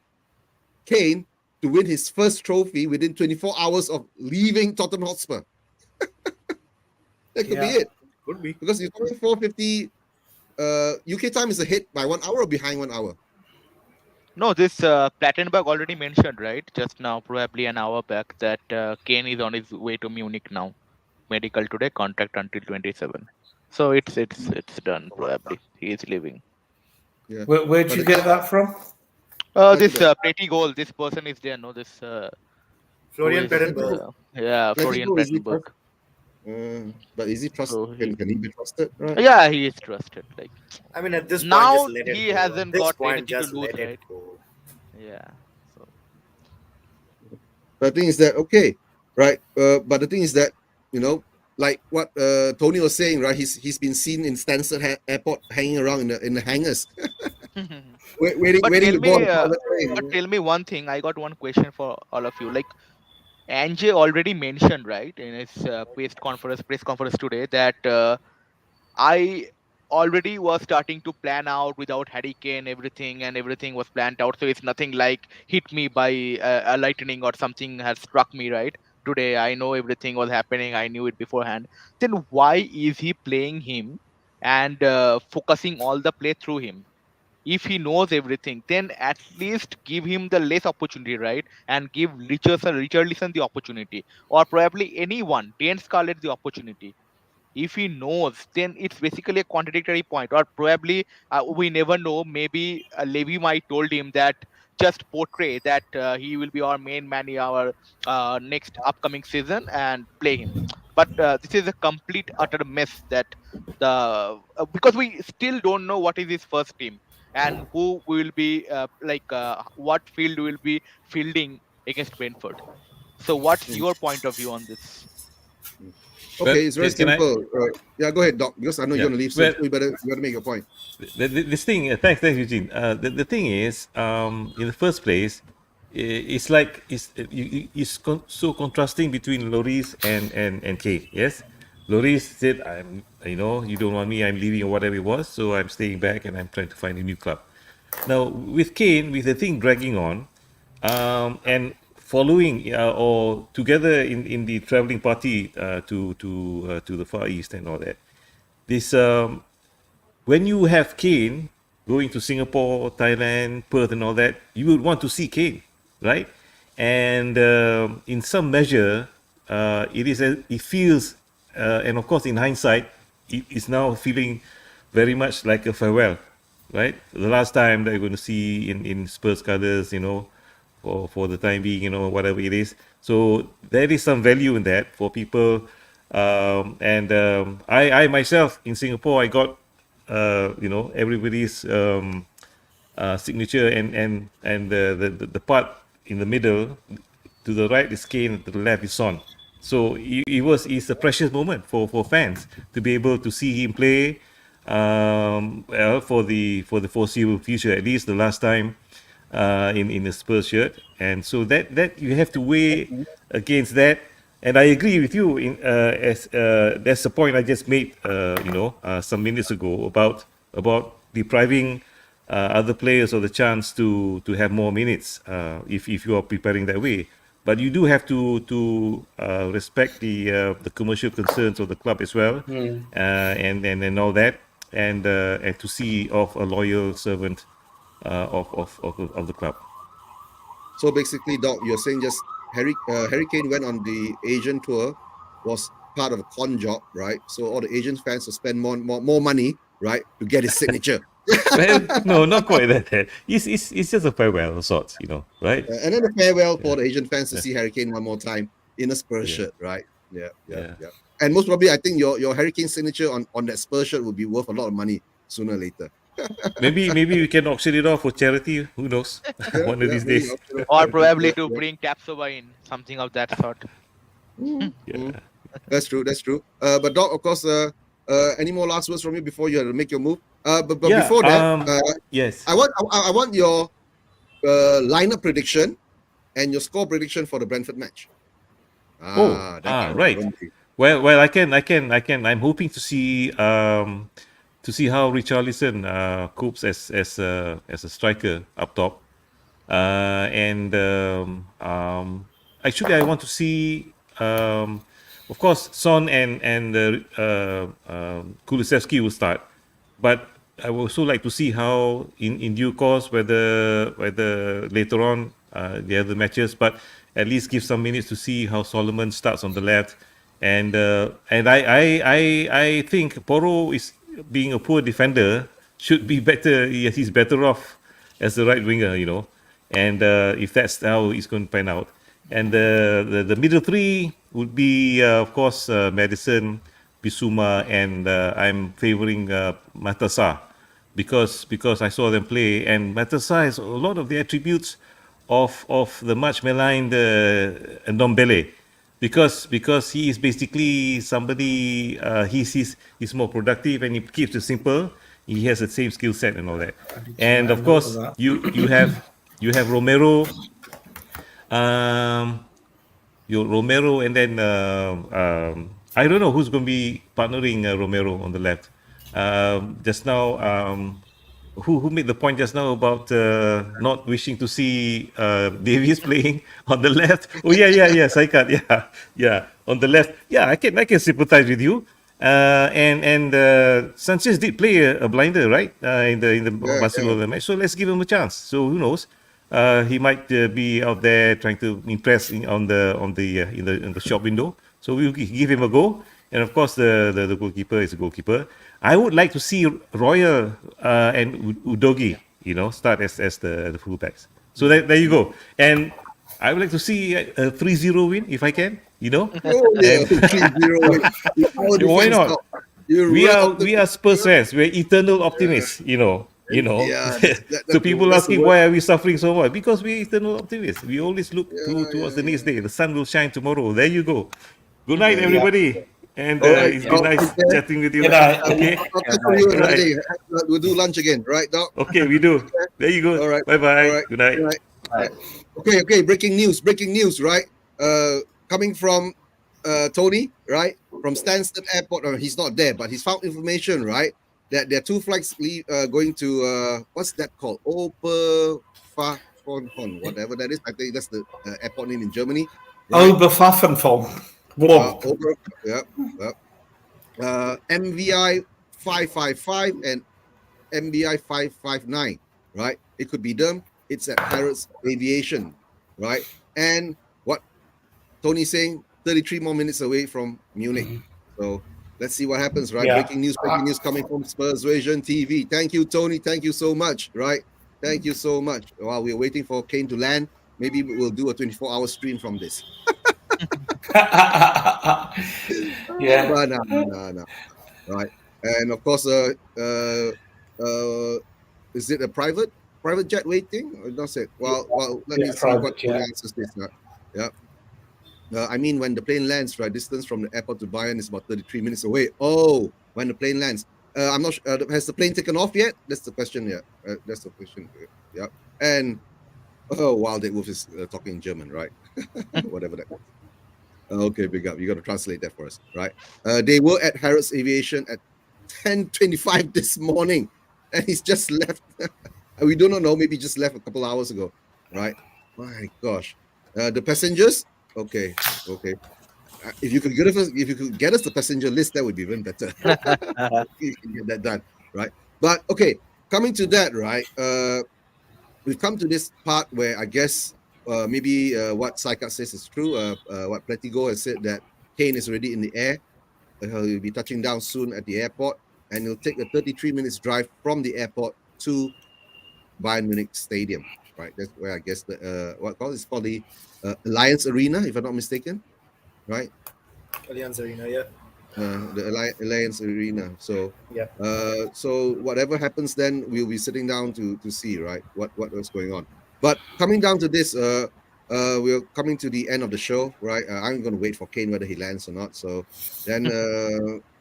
Kane to win his first trophy within 24 hours of leaving Tottenham Hotspur. That could be it. Could be. Because you're talking 4:50 UK time is ahead by 1 hour or behind 1 hour? No, this Plattenberg already mentioned, right, just now, probably an hour back, that Kane is on his way to Munich now. Medical today, contract until 27. So it's done, probably. He is leaving. Yeah. Where'd you get that from? This pretty goal. This person is there, no? This Florian Plattenberg. Florian Plattenberg. But is he trusted? Can he be trusted? Right? Yeah, he is trusted. Like, I mean, at this point, now just let it he go. hasn't At this got point, anything just to lose, let it right? go. Yeah. So. But the thing is that right? But the thing is that like what Tony was saying, right? He's been seen in Stansted Airport hanging around in the hangars, waiting to go. But tell me one thing. I got one question for all of you. Like, Ange already mentioned, right, in his press conference today, that I already was starting to plan out without Harry Kane, and everything was planned out. So it's nothing like hit me by a lightning or something has struck me, right? Today, I know everything was happening. I knew it beforehand. Then why is he playing him and focusing all the play through him? If he knows everything, then at least give him the less opportunity, right? And give Richarlison the opportunity, or probably anyone, Dan Scarlett, the opportunity. If he knows, then it's basically a contradictory point. Or probably we never know. Maybe Levy might told him that just portray that he will be our main man in our next upcoming season and play him. But this is a complete utter mess. That because we still don't know what is his first team and who will be what field will be fielding against Brentford. So what's your point of view on this? Okay, it's very can I- simple. Go ahead, Doc, because I know you're going to leave soon. You better make your point. This thing, thanks, Eugene. The thing is, in the first place, it's like it's so contrasting between Lloris and Kane. Yes, Loris said, you don't want me, I'm leaving or whatever it was, so I'm staying back and I'm trying to find a new club. Now, with Kane, with the thing dragging on, and following or together in the traveling party to the Far East and all that, this when you have Kane going to Singapore, Thailand, Perth, and all that, you would want to see Kane, right? And in some measure, it feels, and of course, in hindsight, it is now feeling very much like a farewell, right? The last time that you're going to see in Spurs colours, for the time being, whatever it is. So there is some value in that for people. And I myself in Singapore, I got everybody's signature, and the part in the middle, to the right is Kane, to the left is Son. So it's a precious moment for fans to be able to see him play, for the foreseeable future, at least the last time in the Spurs shirt. And so that you have to weigh against that. And I agree with you. As that's the point I just made, some minutes ago about depriving other players of the chance to have more minutes, if you are preparing that way. But you do have to respect the commercial concerns of the club as well, and all that, and to see of a loyal servant of the club. So basically, Doc, you're saying just Harry Kane went on the Asian tour, was part of a con job, right? So all the Asian fans will spend more money, right, to get his signature. Well, no, not quite that. It's just a farewell of sorts, right? And then a farewell for the Asian fans to see Harry Kane one more time in a Spurs shirt, right? Yeah. And most probably, I think your Harry Kane signature on that Spurs shirt will be worth a lot of money sooner or later. Maybe we can auction it off for charity. Who knows? One of these days. Or probably to bring Capsova in, something of that sort. Yeah. That's true. But Doc, of course, any more last words from you before you make your move? But Yeah, before that, yes. I want your lineup prediction and your score prediction for the Brentford match. Right. Well, I can. I'm hoping to see how Richarlison copes as a striker up top, and actually I want to see, of course, Son and Kulusevski will start, but I would also like to see how in due course whether later on the other matches, but at least give some minutes to see how Solomon starts on the left, and I think Porro is, being a poor defender, should be better. He's better off as the right winger, and if that's how it's going to pan out. And the middle three would be, of course, Madison, Bissouma, and I'm favouring Matassa, because I saw them play, and Matassa has a lot of the attributes of the much maligned Ndombele, because he is basically somebody, he's more productive and he keeps it simple. He has the same skill set and all that. And of course, you have Romero, Romero, and then I don't know who's going to be partnering Romero on the left. Just now, who made the point just now about not wishing to see Davies playing on the left? Oh yeah, Saikat, yeah, on the left. Yeah, I can sympathize with you. And Sanchez did play a blinder, right? In the Barcelona match. So let's give him a chance. So who knows? He might be out there trying to impress in the shop window. So we'll give him a go. And of course, the goalkeeper is a goalkeeper. I would like to see Royal and Udogi, start as the fullbacks. So there you go. And I would like to see a 3-0 win if I can. Oh, yeah, 3-0 win. Why not? We are Spurs fans. We're eternal optimists. Yeah, so people asking why are we suffering so much? Because we're eternal optimists. We always look towards the next day. The sun will shine tomorrow. There you go. Good night, everybody. And it's been nice chatting with you. Good night. Okay. I'll catch you another day. We'll do lunch again, right, Doc? Okay, we do. There you go. All right. Bye-bye. All right. Good night. Right. Okay. Breaking news, right? Coming from Tony, right? from Stansted Airport. He's not there, but he's found information, right? That there are two flights going to what's that called? Oberpfaffenhofen, whatever that is. I think that's the airport name in Germany, right? Oberpfaffenhofen. Whoa. Ober, yeah, MVI 555 and MBI 559, right? It could be them. It's at Harrods Aviation, right? And what Tony's saying, 33 more minutes away from Munich. So let's see what happens, right? Yeah. Breaking news coming from Spurs Vision TV. Thank you, Tony. Thank you so much, right? Thank you so much. While we're waiting for Kane to land, maybe we'll do a 24-hour stream from this. Yeah. But no. Right. And of course, is it a private jet waiting? Or not it. Well, let me see what Tony answers this. Yeah. I mean, when the plane lands, right, distance from the airport to Bayern is about 33 minutes away. Oh, when the plane lands. I'm not sure. Has the plane taken off yet? That's the question. Yeah. That's the question. Yeah. And, wow, that Wolf is talking German, right? Whatever that is. Okay, big up. You got to translate that for us, right? They were at Harrods Aviation at 10:25 this morning, and he's just left. We do not know. Maybe just left a couple hours ago, right? My gosh, the passengers. Okay. If you could get us the passenger list, that would be even better. You can get that done, right? But okay, coming to that, right? We've come to this part where I guess maybe what Saikat says is true. What Pletigo has said that Kane is already in the air. He'll be touching down soon at the airport, and it'll take a 33 minutes drive from the airport to Bayern Munich Stadium. Right, that's where I guess the it's called the Alliance Arena, if I'm not mistaken. Right. Alliance Arena, yeah. The Alliance Arena. So yeah. So whatever happens, then we'll be sitting down to see, right, what was going on. But coming down to this, we're coming to the end of the show, right? I'm going to wait for Kane whether he lands or not. So then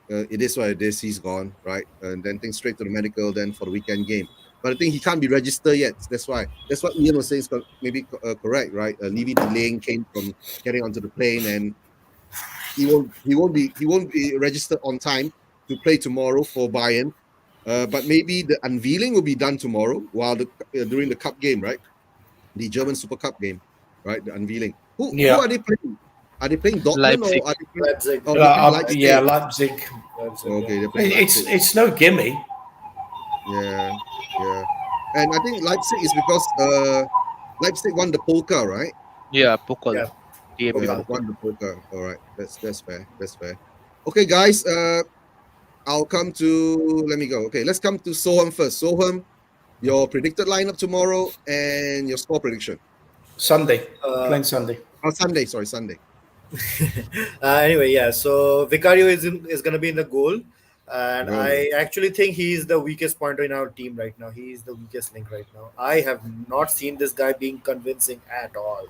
it is what it is. He's gone, right? And then things straight to the medical. Then for the weekend game. But I think he can't be registered yet. That's what Ian was saying is maybe correct, right? Levy delaying Kane from getting onto the plane, and he won't be registered on time to play tomorrow for Bayern. But maybe the unveiling will be done tomorrow while during the cup game, right? The German Super Cup game, right? The unveiling. Who are they playing? Are they playing Dortmund Leipzig. or are they playing Leipzig? Oh, Leipzig. Yeah, Leipzig. Okay, they're playing Leipzig. It's no gimme. Yeah. And I think Leipzig is because Leipzig won the polka, right? Yeah, Pokal. Yeah. DFB Okay, Pokal. won the polka. All right, that's fair. Okay, guys. I'll come to. Let me go. Okay, let's come to Soham first. Soham, your predicted lineup tomorrow and your score prediction. Sunday. Playing Sunday. Oh, Sunday. Sorry, Sunday. Anyway, yeah. So Vicario is going to be in the goal, and Oh. I actually think he's the weakest pointer in our team right now. He's the weakest link right now. I have not seen this guy being convincing at all.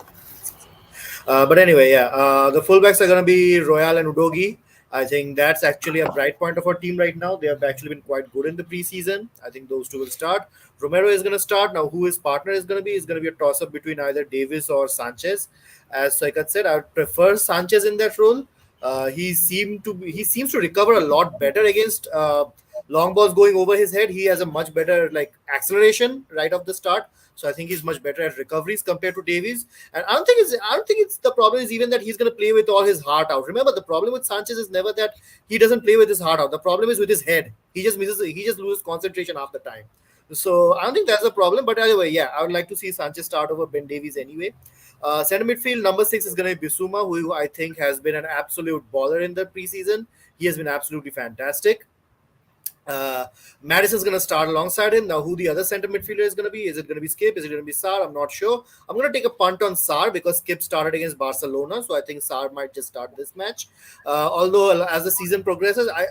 But anyway, yeah. The fullbacks are going to be Royal and Udogi. I think that's actually a bright point of our team right now. They have actually been quite good in the preseason. I think those two will start. Romero is going to start. Now, who his partner is going to be a toss-up between either Davis or Sanchez. As Saikat said, I would prefer Sanchez in that role. He seems to recover a lot better against long balls going over his head. He has a much better acceleration right off the start. So I think he's much better at recoveries compared to Davies. And I don't think it's the problem is even that he's going to play with all his heart out. Remember, the problem with Sanchez is never that he doesn't play with his heart out. The problem is with his head. He just loses concentration half the time. So I don't think that's a problem. But anyway, yeah, I would like to see Sanchez start over Ben Davies anyway. Center midfield, number 6 is going to be Bissouma, who I think has been an absolute baller in the preseason. He has been absolutely fantastic. Madison's going to start alongside him. Now, who the other center midfielder is going to be? Is it going to be Skip? Is it going to be Sarr? I'm not sure. I'm going to take a punt on Sarr because Skip started against Barcelona, so I think Sarr might just start this match. Although, as the season progresses, I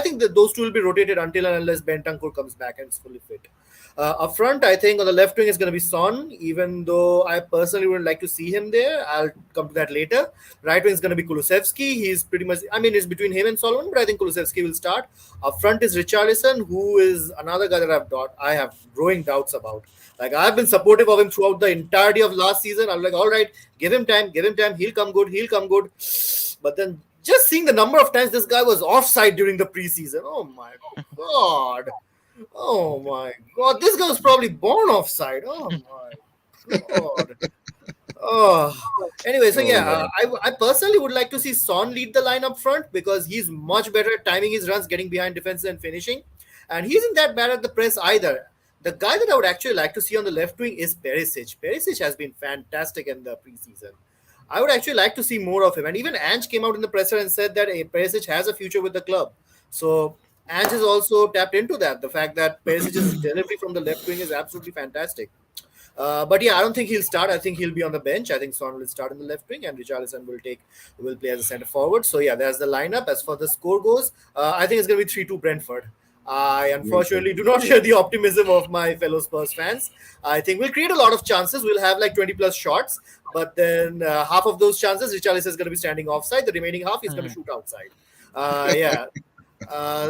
think that those two will be rotated until and unless Bentancur comes back and is fully fit. Up front, I think on the left wing is going to be Son, even though I personally would like to see him there. I'll come to that later. Right wing is going to be Kulusevski. He's pretty much, it's between him and Solomon, but I think Kulusevski will start. Up front is Richarlison, who is another guy that I have growing doubts about. I've been supportive of him throughout the entirety of last season. I'm like, all right, give him time, he'll come good. But then Just seeing the number of times this guy was offside during the preseason. Oh my god. Oh my god. This guy was probably born offside. Oh my god. Oh, anyway, so Oh yeah, man. I personally would like to see Son lead the line up front because he's much better at timing his runs, getting behind defenses, and finishing. And he isn't that bad at the press either. The guy that I would actually like to see on the left wing is Perisic. Perisic has been fantastic in the preseason. I would actually like to see more of him. And even Ange came out in the presser and said that Perisic has a future with the club. So Ange has also tapped into that. The fact that Perisic's delivery from the left wing is absolutely fantastic. But yeah, I don't think he'll start. I think he'll be on the bench. I think Son will start in the left wing, and Richarlison will play as a centre forward. So yeah, there's the lineup. As for the score goes, I think it's going to be 3-2 Brentford. I unfortunately do not share the optimism of my fellow Spurs fans. I think we'll create a lot of chances. We'll have like 20 plus shots, but then half of those chances, Richarlison is going to be standing offside. The remaining half, he's going to shoot outside. Yeah.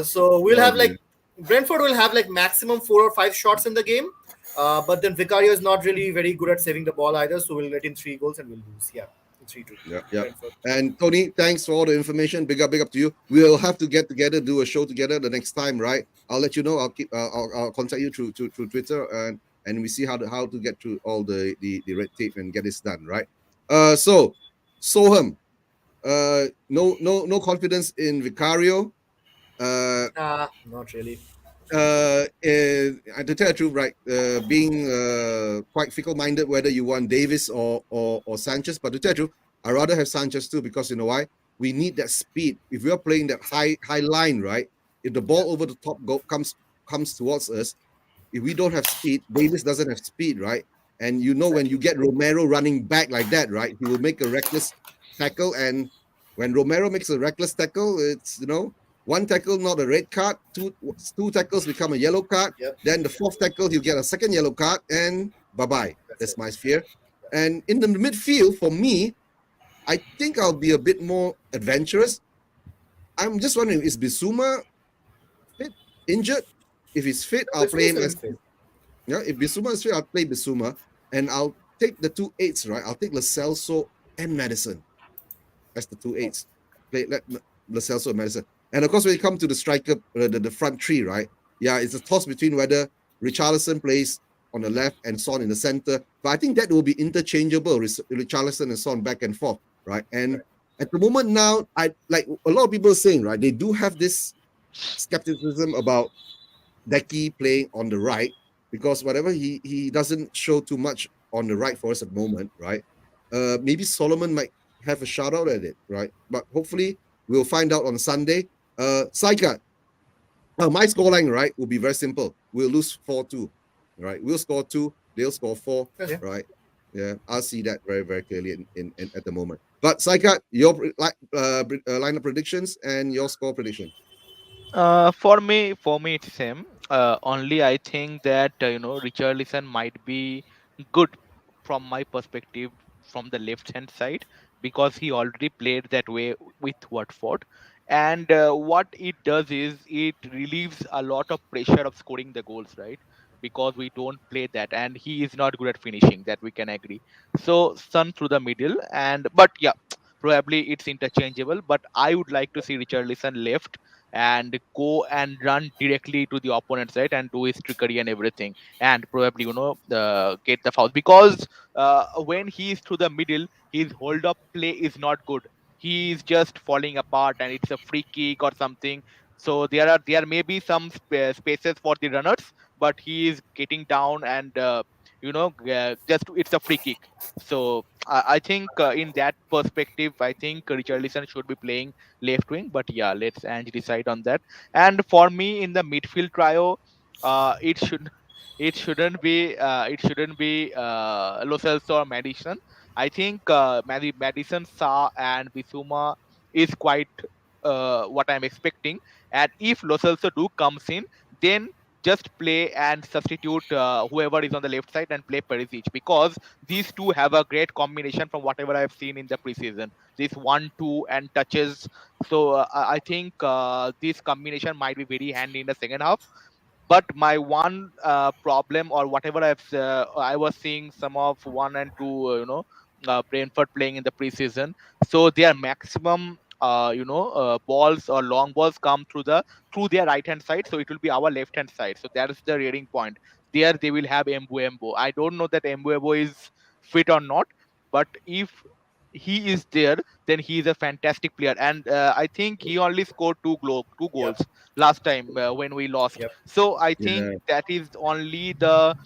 So we'll Oh have dear. like Brentford will have like maximum 4 or 5 shots in the game. But then Vicario is not really very good at saving the ball either, so we'll let in 3 goals and we'll lose. Yeah, 3-2. Yeah, yeah. Brentford. And Tony, thanks for all the information. Big up to you. We'll have to get together, do a show together the next time, right? I'll let you know. I'll contact you through Twitter, and we see how to get through all the red tape and get this done, right? So Soham, no confidence in Vicario. Not really. To tell the truth, right, being quite fickle-minded whether you want Davis or Sanchez, but to tell the truth, I rather have Sanchez too because you know why? We need that speed. If we are playing that high line, right? If the ball over the top comes towards us, if we don't have speed, Davis doesn't have speed, right? And you know when you get Romero running back like that, right? He will make a reckless tackle, and when Romero makes a reckless tackle, it's one tackle, not a red card. Two tackles become a yellow card. Yep, Then the fourth tackle, he'll get a second yellow card, and bye-bye. That's it. my fear. And in the midfield, for me, I think I'll be a bit more adventurous. I'm just wondering, is Bissouma fit, injured? If he's fit, I'll play him as if Bissouma is fit, I'll play Bissouma, and I'll take the 2 8s, right? I'll take Lo Celso and Madison as the 2 8s. Play let Lo Celso and Madison. And of course, when you come to the striker, the front three, right? Yeah, it's a toss between whether Richarlison plays on the left and Son in the center. But I think that will be interchangeable, Richarlison and Son back and forth, right? And at the moment now, I like a lot of people are saying, right? They do have this skepticism about Decky playing on the right because whatever he doesn't show too much on the right for us at the moment, right? Maybe Solomon might have a shout out at it, right? But hopefully we'll find out on Sunday. Saika, my scoreline, right, will be very simple. We'll lose 4-2, right? We'll score 2, they'll score 4, Okay. right? Yeah, I'll see that very, very clearly in at the moment. But Saika, your lineup predictions and your score prediction. For me, it's same. Only I think that Richarlison might be good from my perspective from the left hand side because he already played that way with Watford, and what it does is it relieves a lot of pressure of scoring the goals, right? Because we don't play that, and he is not good at finishing. That we can agree. So Sun through the middle, and but yeah, probably it's interchangeable. But I would like to see Richarlison left and go and run directly to the opponent side and do his trickery and everything, and probably get the fouls because when he is through the middle, his hold up play is not good. He is just falling apart and it's a free kick or something. So there may be some spaces for the runners, but he is getting down and just it's a free kick. So I think in that perspective, I think Richarlison should be playing left wing. But yeah, let's Ange decide on that. And for me, in the midfield trio, it should it shouldn't be Lo Celso or Madison. I think Madison, Sa, and Bissouma is quite what I'm expecting. And if Lo Celso do comes in, then just play and substitute whoever is on the left side and play Perisic because these two have a great combination from whatever I've seen in the preseason. This 1-2 and touches. So I think this combination might be very handy in the second half. But my one problem or whatever I was seeing some of 1 and 2 Brentford playing in the preseason, so their maximum balls or long balls come through their right hand side, so it will be our left hand side. So that is the reading point. There they will have Embuemo. I don't know that Embuemo is fit or not, but if he is there, then he is a fantastic player. And I think he only scored two Yep. goals last time when we lost. Yep. So I think Yeah. that is only the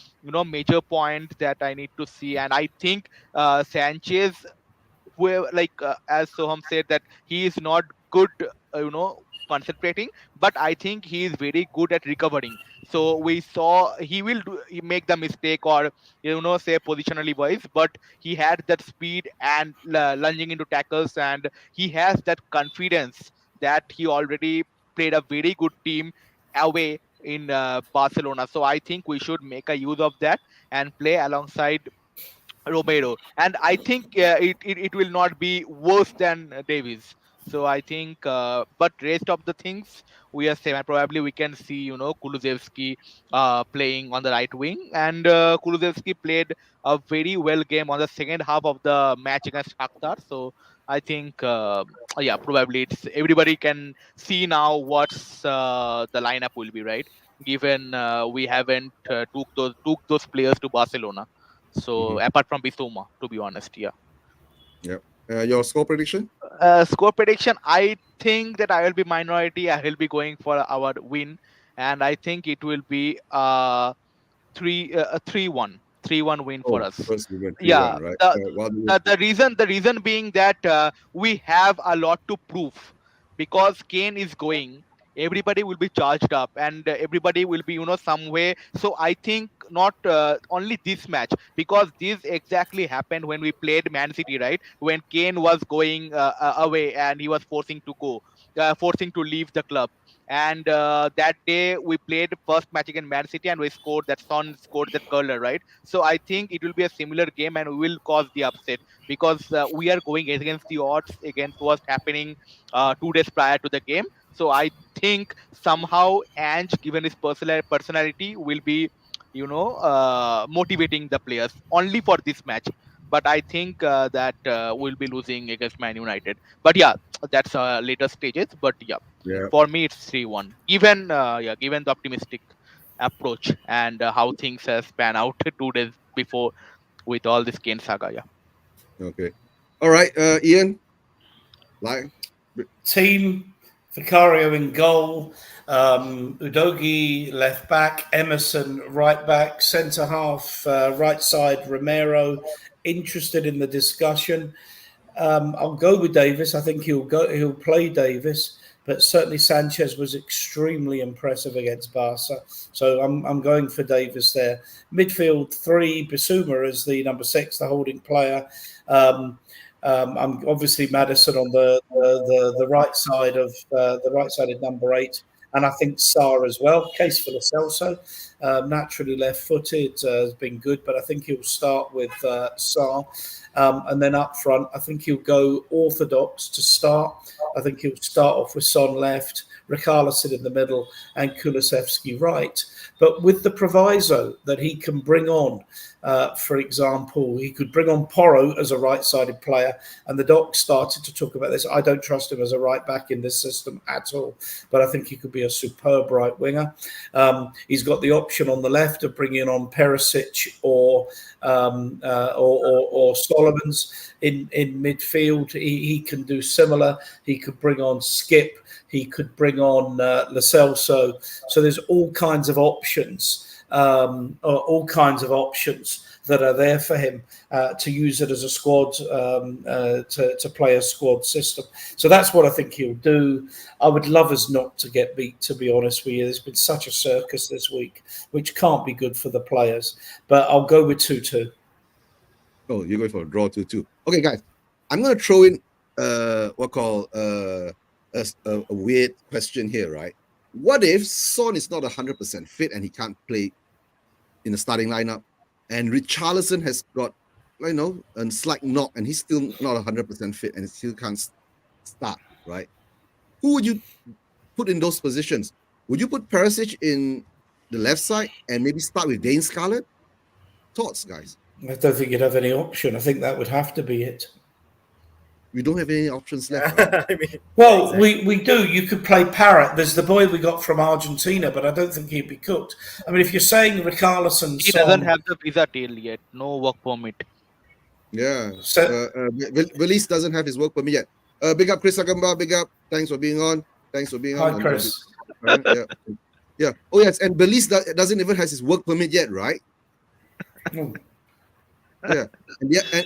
major point that I need to see. And I think Sanchez, where as Soham said, that he is not good concentrating, but I think he is very good at recovering. So we saw he make the mistake, or say positionally wise, but he had that speed and lunging into tackles, and he has that confidence that he already played a very good team away in Barcelona. So I think we should make a use of that and play alongside Romero, and I think it will not be worse than Davies. So I think, but rest of the things we are same, and probably we can see Kulusevski playing on the right wing, and Kulusevski played a very well game on the second half of the match against Shakhtar. So I think, yeah, probably it's everybody can see now what's the lineup will be, right? Given we haven't took those players to Barcelona. So Mhm. apart from Bissouma, to be honest, yeah. Yep. Your score prediction? Score prediction, I think that I will be minority. I will be going for our win, and I think it will be 3-1, 3-1 win for Oh, us. first we went 3-1, Yeah, right? the What do you? the reason being that we have a lot to prove, because Kane is going. Everybody will be charged up, and everybody will be some way. So I think not only this match, because this exactly happened when we played Man City, right? When Kane was going away and he was forcing to leave the club. And that day we played first match against Man City, and we scored that Son scored that curler, right? So I think it will be a similar game, and we will cause the upset, because we are going against the odds against what's happening 2 days prior to the game. So I think somehow Ange, given his personality, will be motivating the players only for this match. But I think that we'll be losing against Man United. But yeah, that's later stages. But yeah, Yeah. for me it's 3-1. Given the optimistic approach and how things has pan out 2 days before with all this Kane saga. Yeah. Okay. All right. Ian, like, Team: Vicario in goal, Udogi left back, Emerson right back, centre half, right side Romero. Interested in the discussion. I'll go with Davis. I think he'll play Davis, but certainly Sanchez was extremely impressive against Barca. So I'm going for Davis there. Midfield three: Bissouma as the number 6, the holding player. I'm obviously Madison on the right side of number 8, and I think Sarr as well. Case for Lo Celso, naturally left-footed, has been good, but I think he'll start with Sarr. And then up front, I think he'll go orthodox to start. I think he'll start off with Son left, Richarlison in the middle, and Kulusevski right. But with the proviso that he can bring on, for example, he could bring on Porro as a right-sided player. And the doc started to talk about this. I don't trust him as a right back in this system at all, but I think he could be a superb right winger. He's got the option on the left of bringing on Perisic or Solomons in midfield. He can do similar. He could bring on Skip. He could bring on Lo Celso. So there's all kinds of options. That are there for him to use it as a squad, to play a squad system. So that's what I think he'll do. I would love us not to get beat, to be honest with you. There's been such a circus this week, which can't be good for the players. But I'll go with 2-2. oh, you're going for a draw 2-2. Okay, guys, I'm going to throw in a weird question here, right? What if Son is not 100% fit and he can't play in the starting lineup, and Richarlison has got, a slight knock and he's still not 100% fit and still can't start, right? Who would you put in those positions? Would you put Perisic in the left side and maybe start with Dane Scarlett? Thoughts, guys? I don't think you'd have any option. I think that would have to be it. we don't have any options left. Right? I mean, Well, exactly. we do. You could play Parrot. There's the boy we got from Argentina, but I don't think he'd be cooked. I mean, if you're saying Richarlison, He doesn't Son, have the visa tail yet. No work permit. Yeah. so Willis doesn't have his work permit yet. Big up Chris Akamba. Big up. Thanks for being on. Thanks for being hi, on. Chris. Yeah. Yeah. Oh yes, and Belize doesn't even has his work permit yet, right? Oh, Yeah.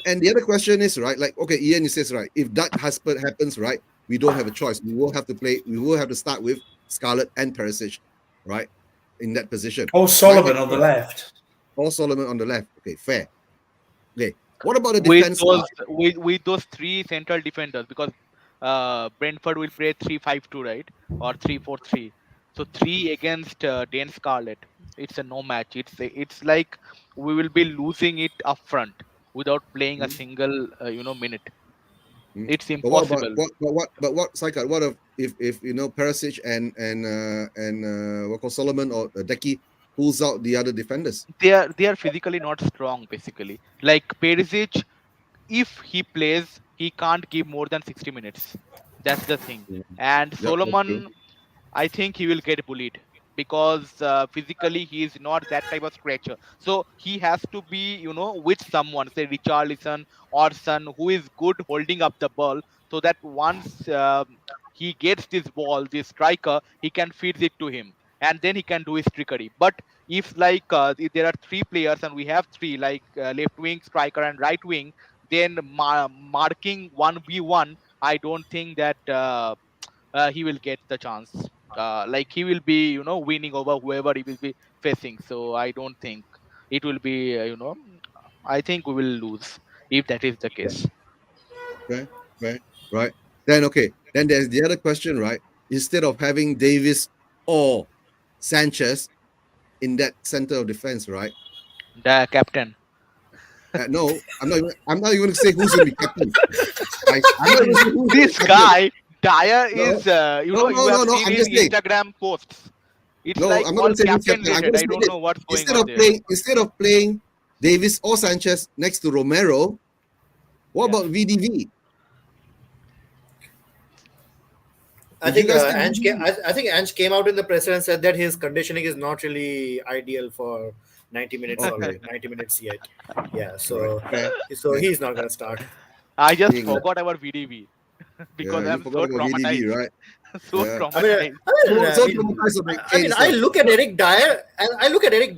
And the other question is, right, like, okay, Ian, you says, right, if that happens, right, we don't have a choice. We will have to start with Scarlett and Perisic, right, in that position. Oh, Solomon on the left. Or Solomon on the left. Okay, fair. Okay. What about the With defense those line? with those three central defenders, because Brentford will play 3-5-2, right, or 3-4-3. So three against Dane Scarlett. It's a no match. It's like we will be losing it up front without playing a Hmm? single minute. Hmm? It's But what about impossible. what Saika, what if Perisic and what called Solomon or Deki pulls out the other defenders? They are physically not strong, basically. Like Perisic, if he plays, he can't give more than 60 minutes. That's the thing. Yeah, And yeah, that's true. Solomon, I think he will get bullied because physically he is not that type of scratcher. So he has to be, with someone, say Richarlison or Son, who is good holding up the ball, so that once he gets this ball, this striker, he can feed it to him, and then he can do his trickery. But if like if there are three players and we have three, like left wing, striker, and right wing, then marking 1v1, I don't think that he will get the chance. Like he will be, winning over whoever he will be facing. So I don't think it will be, I think we will lose if that is the case. Okay, right. Then okay, then there's the other question, right? Instead of having Davis or Sanchez in that center of defense, right? The captain. No, I'm not even going to say who's going to be captain. Right? I'm not even saying who's going to This be captain. guy, Dyer, No, is, no, you have no, no. seen I'm his just saying. Instagram posts. It's No, like I'm not all going to say who's captain captain. I'm related. going to I say don't this. know what's going on there. Instead of playing Davis or Sanchez next to Romero, what Yeah. about VDV? I Did you think guys think Ange VDV? I think Ange came out in the presser and said that his conditioning is not really ideal for 90 minutes or Okay, like 90 minutes yet. Yeah, right. so Fair. Fair. he's not gonna start. I just Being forgot about VDV because Yeah, you I'm forgot so about VDV, traumatized. right? So Yeah. traumatized. So traumatized about Kane I itself. look at Eric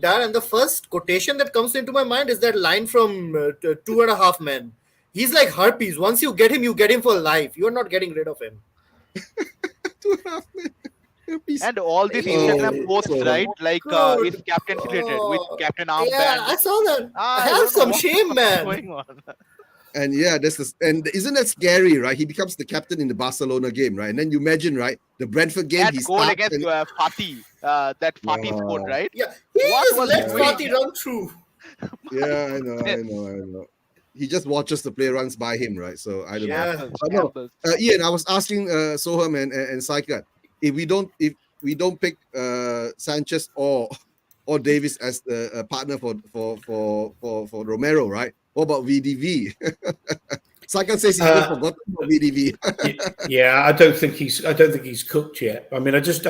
Dyer and the first quotation that comes into my mind is that line from Two and a Half Men. He's like herpes. Once you get him for life. You're not getting rid of him. 2.5 piece. And all these Instagram Oh, posts, so right? Like is Good captaincy related with God. captain Yeah, armband. I saw that. I Have don't know some shame, what's man. going on. and yeah, and isn't that scary, right? He becomes the captain in the Barcelona game, right? And then you imagine, right, the Brentford game, That he goal starts against and Fatih, that Fatih scored, right? Yeah, he What just was he let doing? Fatih run through. yeah, I know. He just watches the play runs by him, right? So I don't know. Yeah. Shambles, But no, shambles. Ian, I was asking Soham and Saika, if we don't pick Sanchez or Davis as the partner for Romero, right? What about VDV? Saika says he's even forgotten about VDV. Yeah, I don't think he's cooked yet. I mean, I just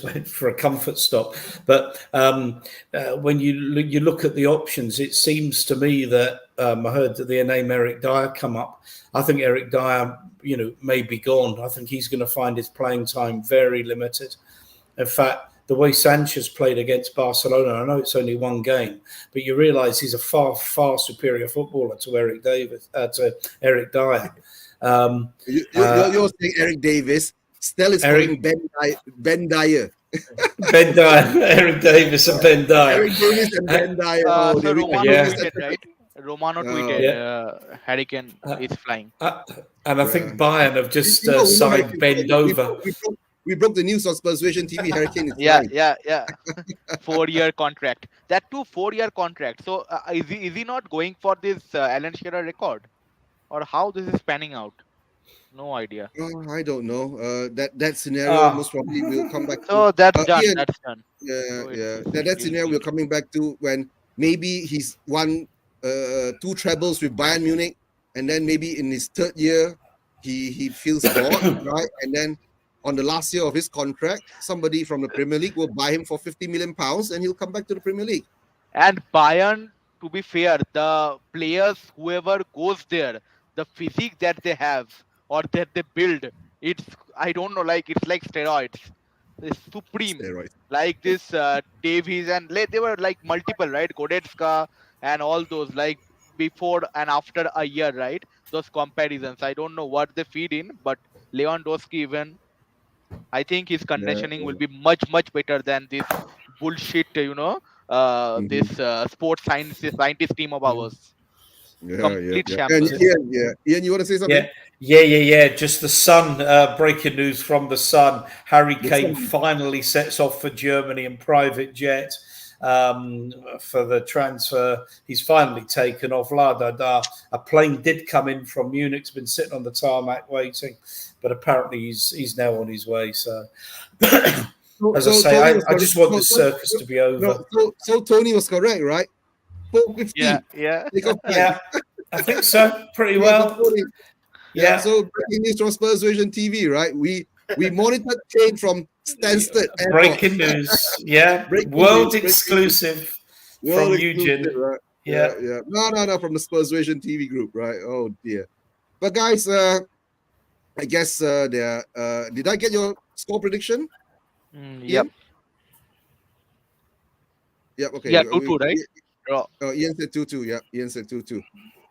went for a comfort stop. But when you look at the options, it seems to me that I heard that the name Eric Dyer come up. I think Eric Dyer, may be gone. I think he's going to find his playing time very limited. In fact, the way Sanchez played against Barcelona, I know it's only one game, but you realise he's a far, far superior footballer to Eric Dyer. You're saying Eric Davis. Stell is calling Ben Dyer. Ben Dyer, Eric Davis, and Ben Dyer. Eric Davis and Ben Dyer. Oh, So Romano Yeah. tweeted, right? Romano tweeted, Harry Kane is flying. And I think Bayern have just We know signed Harry Kane. Bend over. We broke the news on Spursvision TV. Harry Kane is Yeah, flying. 4-year contract. That too, 4-year contract. So is he not going for this Alan Shearer record, or how this is panning out? No idea. I don't know. That scenario most probably will come back. So that's done. Ian, That's done. yeah, So yeah. it's That scenario we're coming back to when maybe he's won 2 trebles with Bayern Munich, and then maybe in his third year he feels bored, right? And then on the last year of his contract, somebody from the Premier League will buy him for 50 million pounds, and he'll come back to the Premier League. And Bayern, to be fair, the players, whoever goes there, the physique that they have or that they build, it's, I don't know, like it's like steroids. It's supreme. Steroids. Like this Davies and they were like multiple, right? Goretzka and all those, like before and after a year, right? Those comparisons. I don't know what they feed in, but Lewandowski even, I think his Yeah, conditioning will yeah. be much better than this bullshit, Mhm. this sports scientist team of Mm. ours. Yeah. Complete And shambles. Ian, you want to say something? Yeah. Just the Sun. Breaking news from the Sun. Harry The Kane Sun. finally sets off for Germany in private jet for the transfer. He's finally taken off. La da da. A plane did come in from Munich. It's been sitting on the tarmac waiting, but apparently he's now on his way. So, as I say, Tony was I correct. just want the circus to be over. So Tony was correct, right? 4:15. Yeah. Take off time. Yeah, I think so. Pretty Yeah, well. Tony. Yeah. Yeah. So breaking news from Spurs Vision TV, right? We monitored Kane from Stansted Airport. Breaking news. Yeah. Breaking World news, exclusive World from exclusive, Eugene. right? Yeah. Yeah. No, from the Spurs Vision TV group, right? Oh dear. But guys, I guess there. Did I get your score prediction? Yep. Ian? Yep. Okay. Yeah, 2-2, right? Draw. Ian said 2-2. Yeah, Ian said 2-2.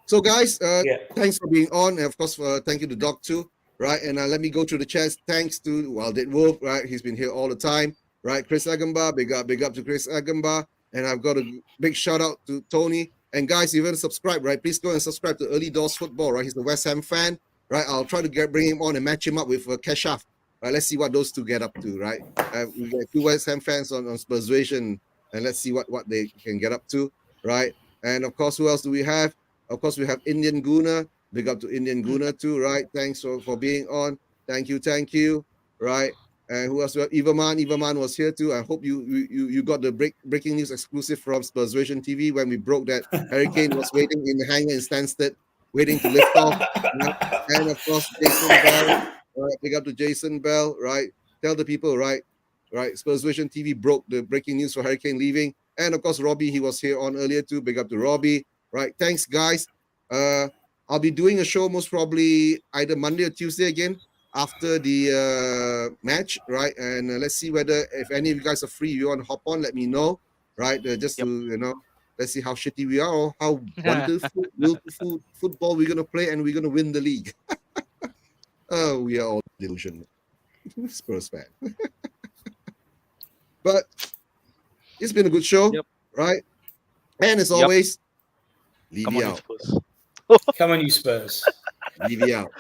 So, guys, Yeah. thanks for being on. And, of course, thank you to Doc, too. Right. And let me go through the chats. Thanks to Dead Wolf. Right. He's been here all the time. Right. Chris Agamba. Big up to Chris Agamba. And I've got a big shout out to Tony. And, guys, if you haven't subscribed, right, please go and subscribe to Early Doors Football. Right. He's the West Ham fan. Right. I'll try to bring him on and match him up with Keshaf. Right. Let's see what those two get up to. Right. We got two West Ham fans on Spurs Vision. And let's see what they can get up to. Right. And, of course, who else do we have? Of course, we have Indian Guna. Big up to Indian Guna too, right? Thanks for being on. Thank you, right? And who else? Ivaman. Ivaman was here too. I hope you got the breaking news exclusive from Spurs Vision TV when we broke that Harry Kane was waiting in the hangar in Stansted, waiting to lift off. Right? And of course, Jason Bell. Right? Big up to Jason Bell, right? Tell the people, right? Spurs Vision TV broke the breaking news for Harry Kane leaving. And of course, Robbie, he was here on earlier too. Big up to Robbie. Right. Thanks, guys. I'll be doing a show most probably either Monday or Tuesday again after the match, right? And let's see whether if any of you guys are free, you want to hop on, let me know, right? Just to, let's see how shitty we are or how wonderful football we're going to play and we're going to win the league. Oh, we are all delusional. Spurs fan. But it's been a good show, right? And as always, leave Come you on, out. Spurs. Come on, you Spurs. Leave you out.